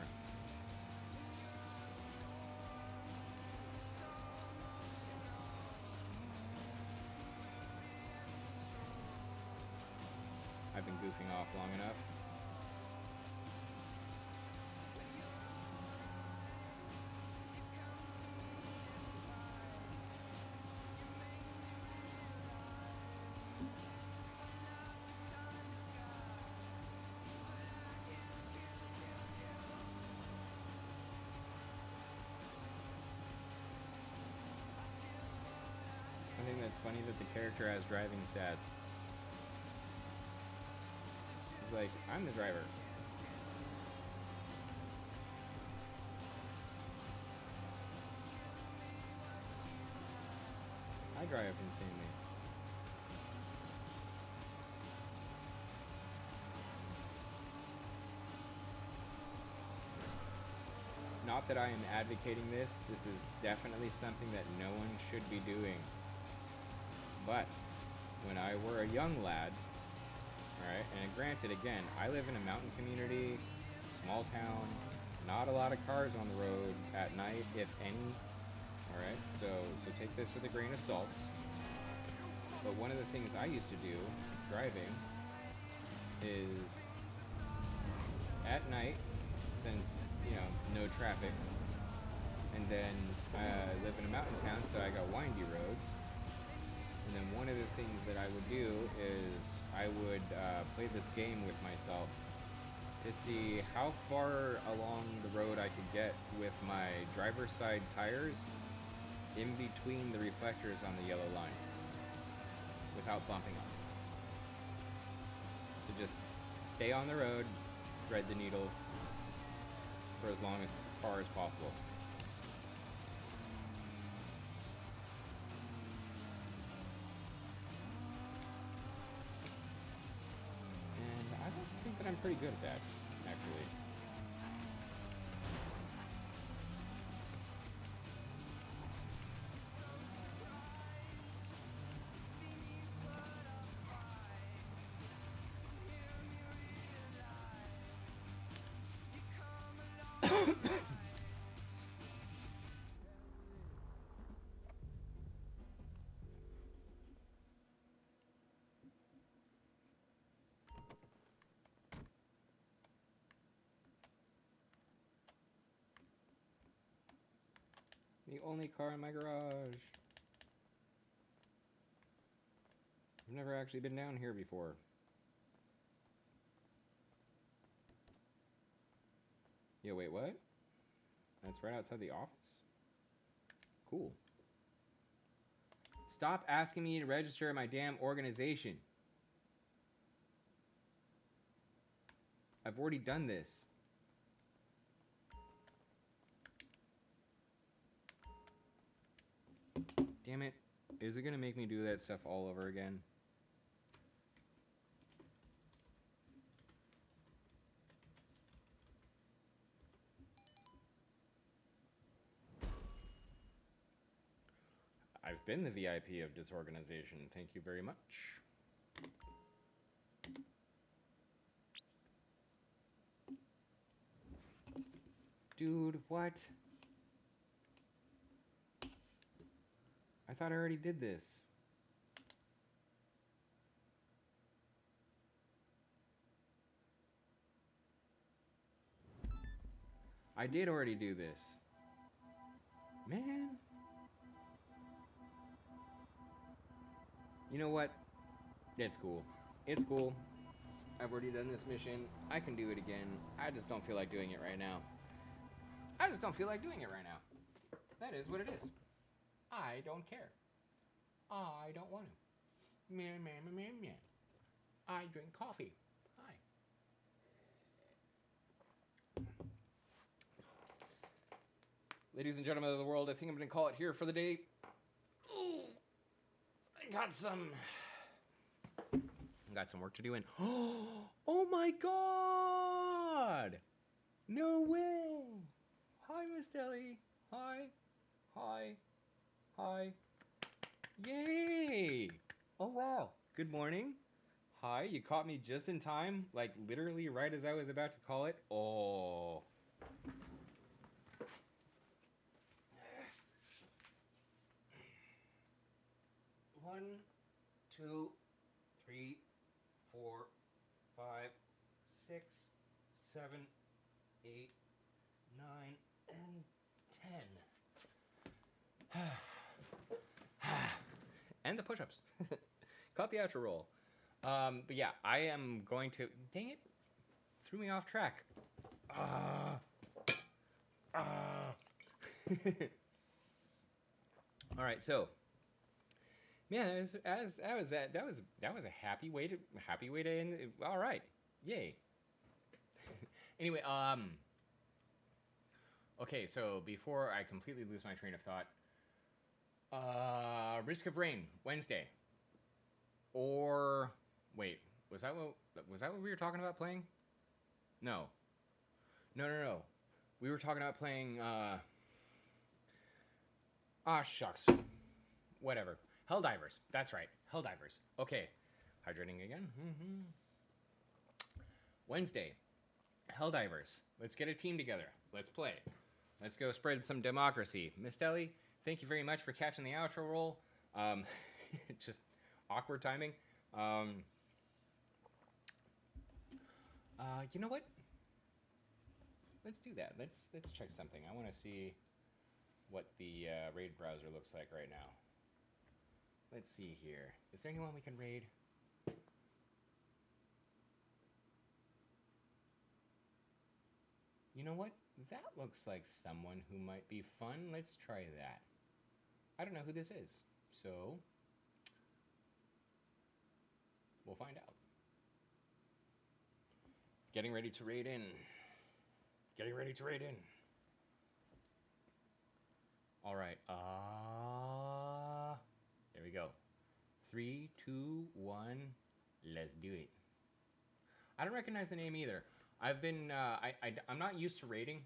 I've been goofing off long enough. I think that's funny that the character has driving stats. He's like, I'm the driver. I drive insanely. not that I am advocating this. This is definitely something that no one should be doing. But when I were a young lad, alright, and granted, again, I live in a mountain community, small town, not a lot of cars on the road at night, if any. Alright, so take this with a grain of salt. But one of the things I used to do, driving, is at night, since, you know, no traffic, and then I live in a mountain town, so I got windy roads. And then one of the things that I would do is I would play this game with myself to see how far along the road I could get with my driver's side tires in between the reflectors on the yellow line without bumping them. So just stay on the road, thread the needle for as far as possible. And I don't think that I'm pretty good at that, actually. The only car in my garage. I've never actually been down here before. Yeah, wait, what? That's right outside the office? Cool. Stop asking me to register my damn organization. I've already done this. Damn it. Is it gonna make me do that stuff all over again? I've been the VIP of disorganization. Thank you very much. Dude, what? I thought I already did this. I did already do this. Man. You know what? It's cool. It's cool. I've already done this mission. I can do it again. I just don't feel like doing it right now. I just don't feel like doing it right now. That is what it is. I don't care. I don't want to. Man, man, man, man, man. I drink coffee. Hi. Ladies and gentlemen of the world, I think I'm going to call it here for the day. Ooh, I got some work to do and oh my god! No way! Hi, Miss Deli. Hi. Hi. Hi. Yay! Oh wow. Good morning. Hi, you caught me just in time, like literally right as I was about to call it. Oh. One, two, three, 4, 5, 6, 7, 8, 9, and 10. And the push-ups. Caught the outro roll. But yeah, I am going to... Dang it. Threw me off track. All right, so... Yeah, that was a happy way to end. All right, yay. Anyway, okay, so before I completely lose my train of thought, Risk of Rain Wednesday, or wait, was that what we were talking about playing? No. We were talking about playing. Shucks. Whatever. Helldivers. That's right. Helldivers. Okay. Hydrating again. Wednesday. Helldivers. Let's get a team together. Let's play. Let's go spread some democracy. Miss Deli, thank you very much for catching the outro roll. Just awkward timing. You know what? Let's do that. Let's check something. I want to see what the raid browser looks like right now. Let's see here. Is there anyone we can raid? You know what? That looks like someone who might be fun. Let's try that. I don't know who this is, so we'll find out. Getting ready to raid in. Getting ready to raid in. All right. There we go. 3, 2, 1. Let's do it. I don't recognize the name either. I've been I'm not used to raiding.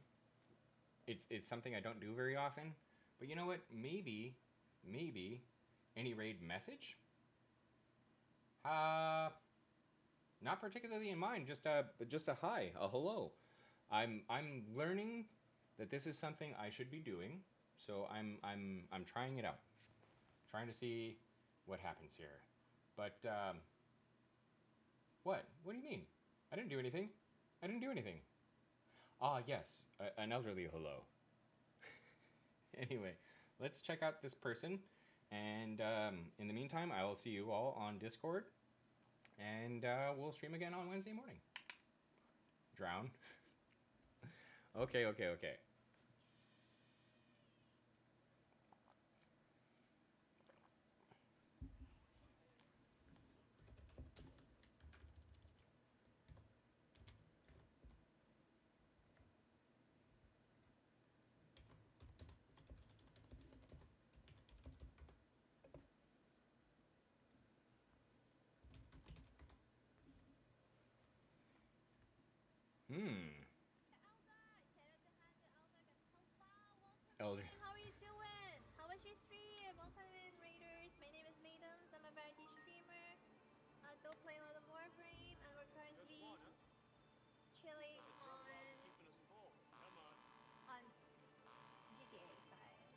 It's something I don't do very often. But you know what? Maybe any raid message? Not particularly in mind. Just a hi, a hello. I'm learning that this is something I should be doing. So I'm trying it out. Trying to see what happens here. But what? What do you mean? I didn't do anything. I didn't do anything. Yes, an elderly hello. Anyway, let's check out this person. And in the meantime, I will see you all on Discord. And we'll stream again on Wednesday morning. Drown. Okay. Elder.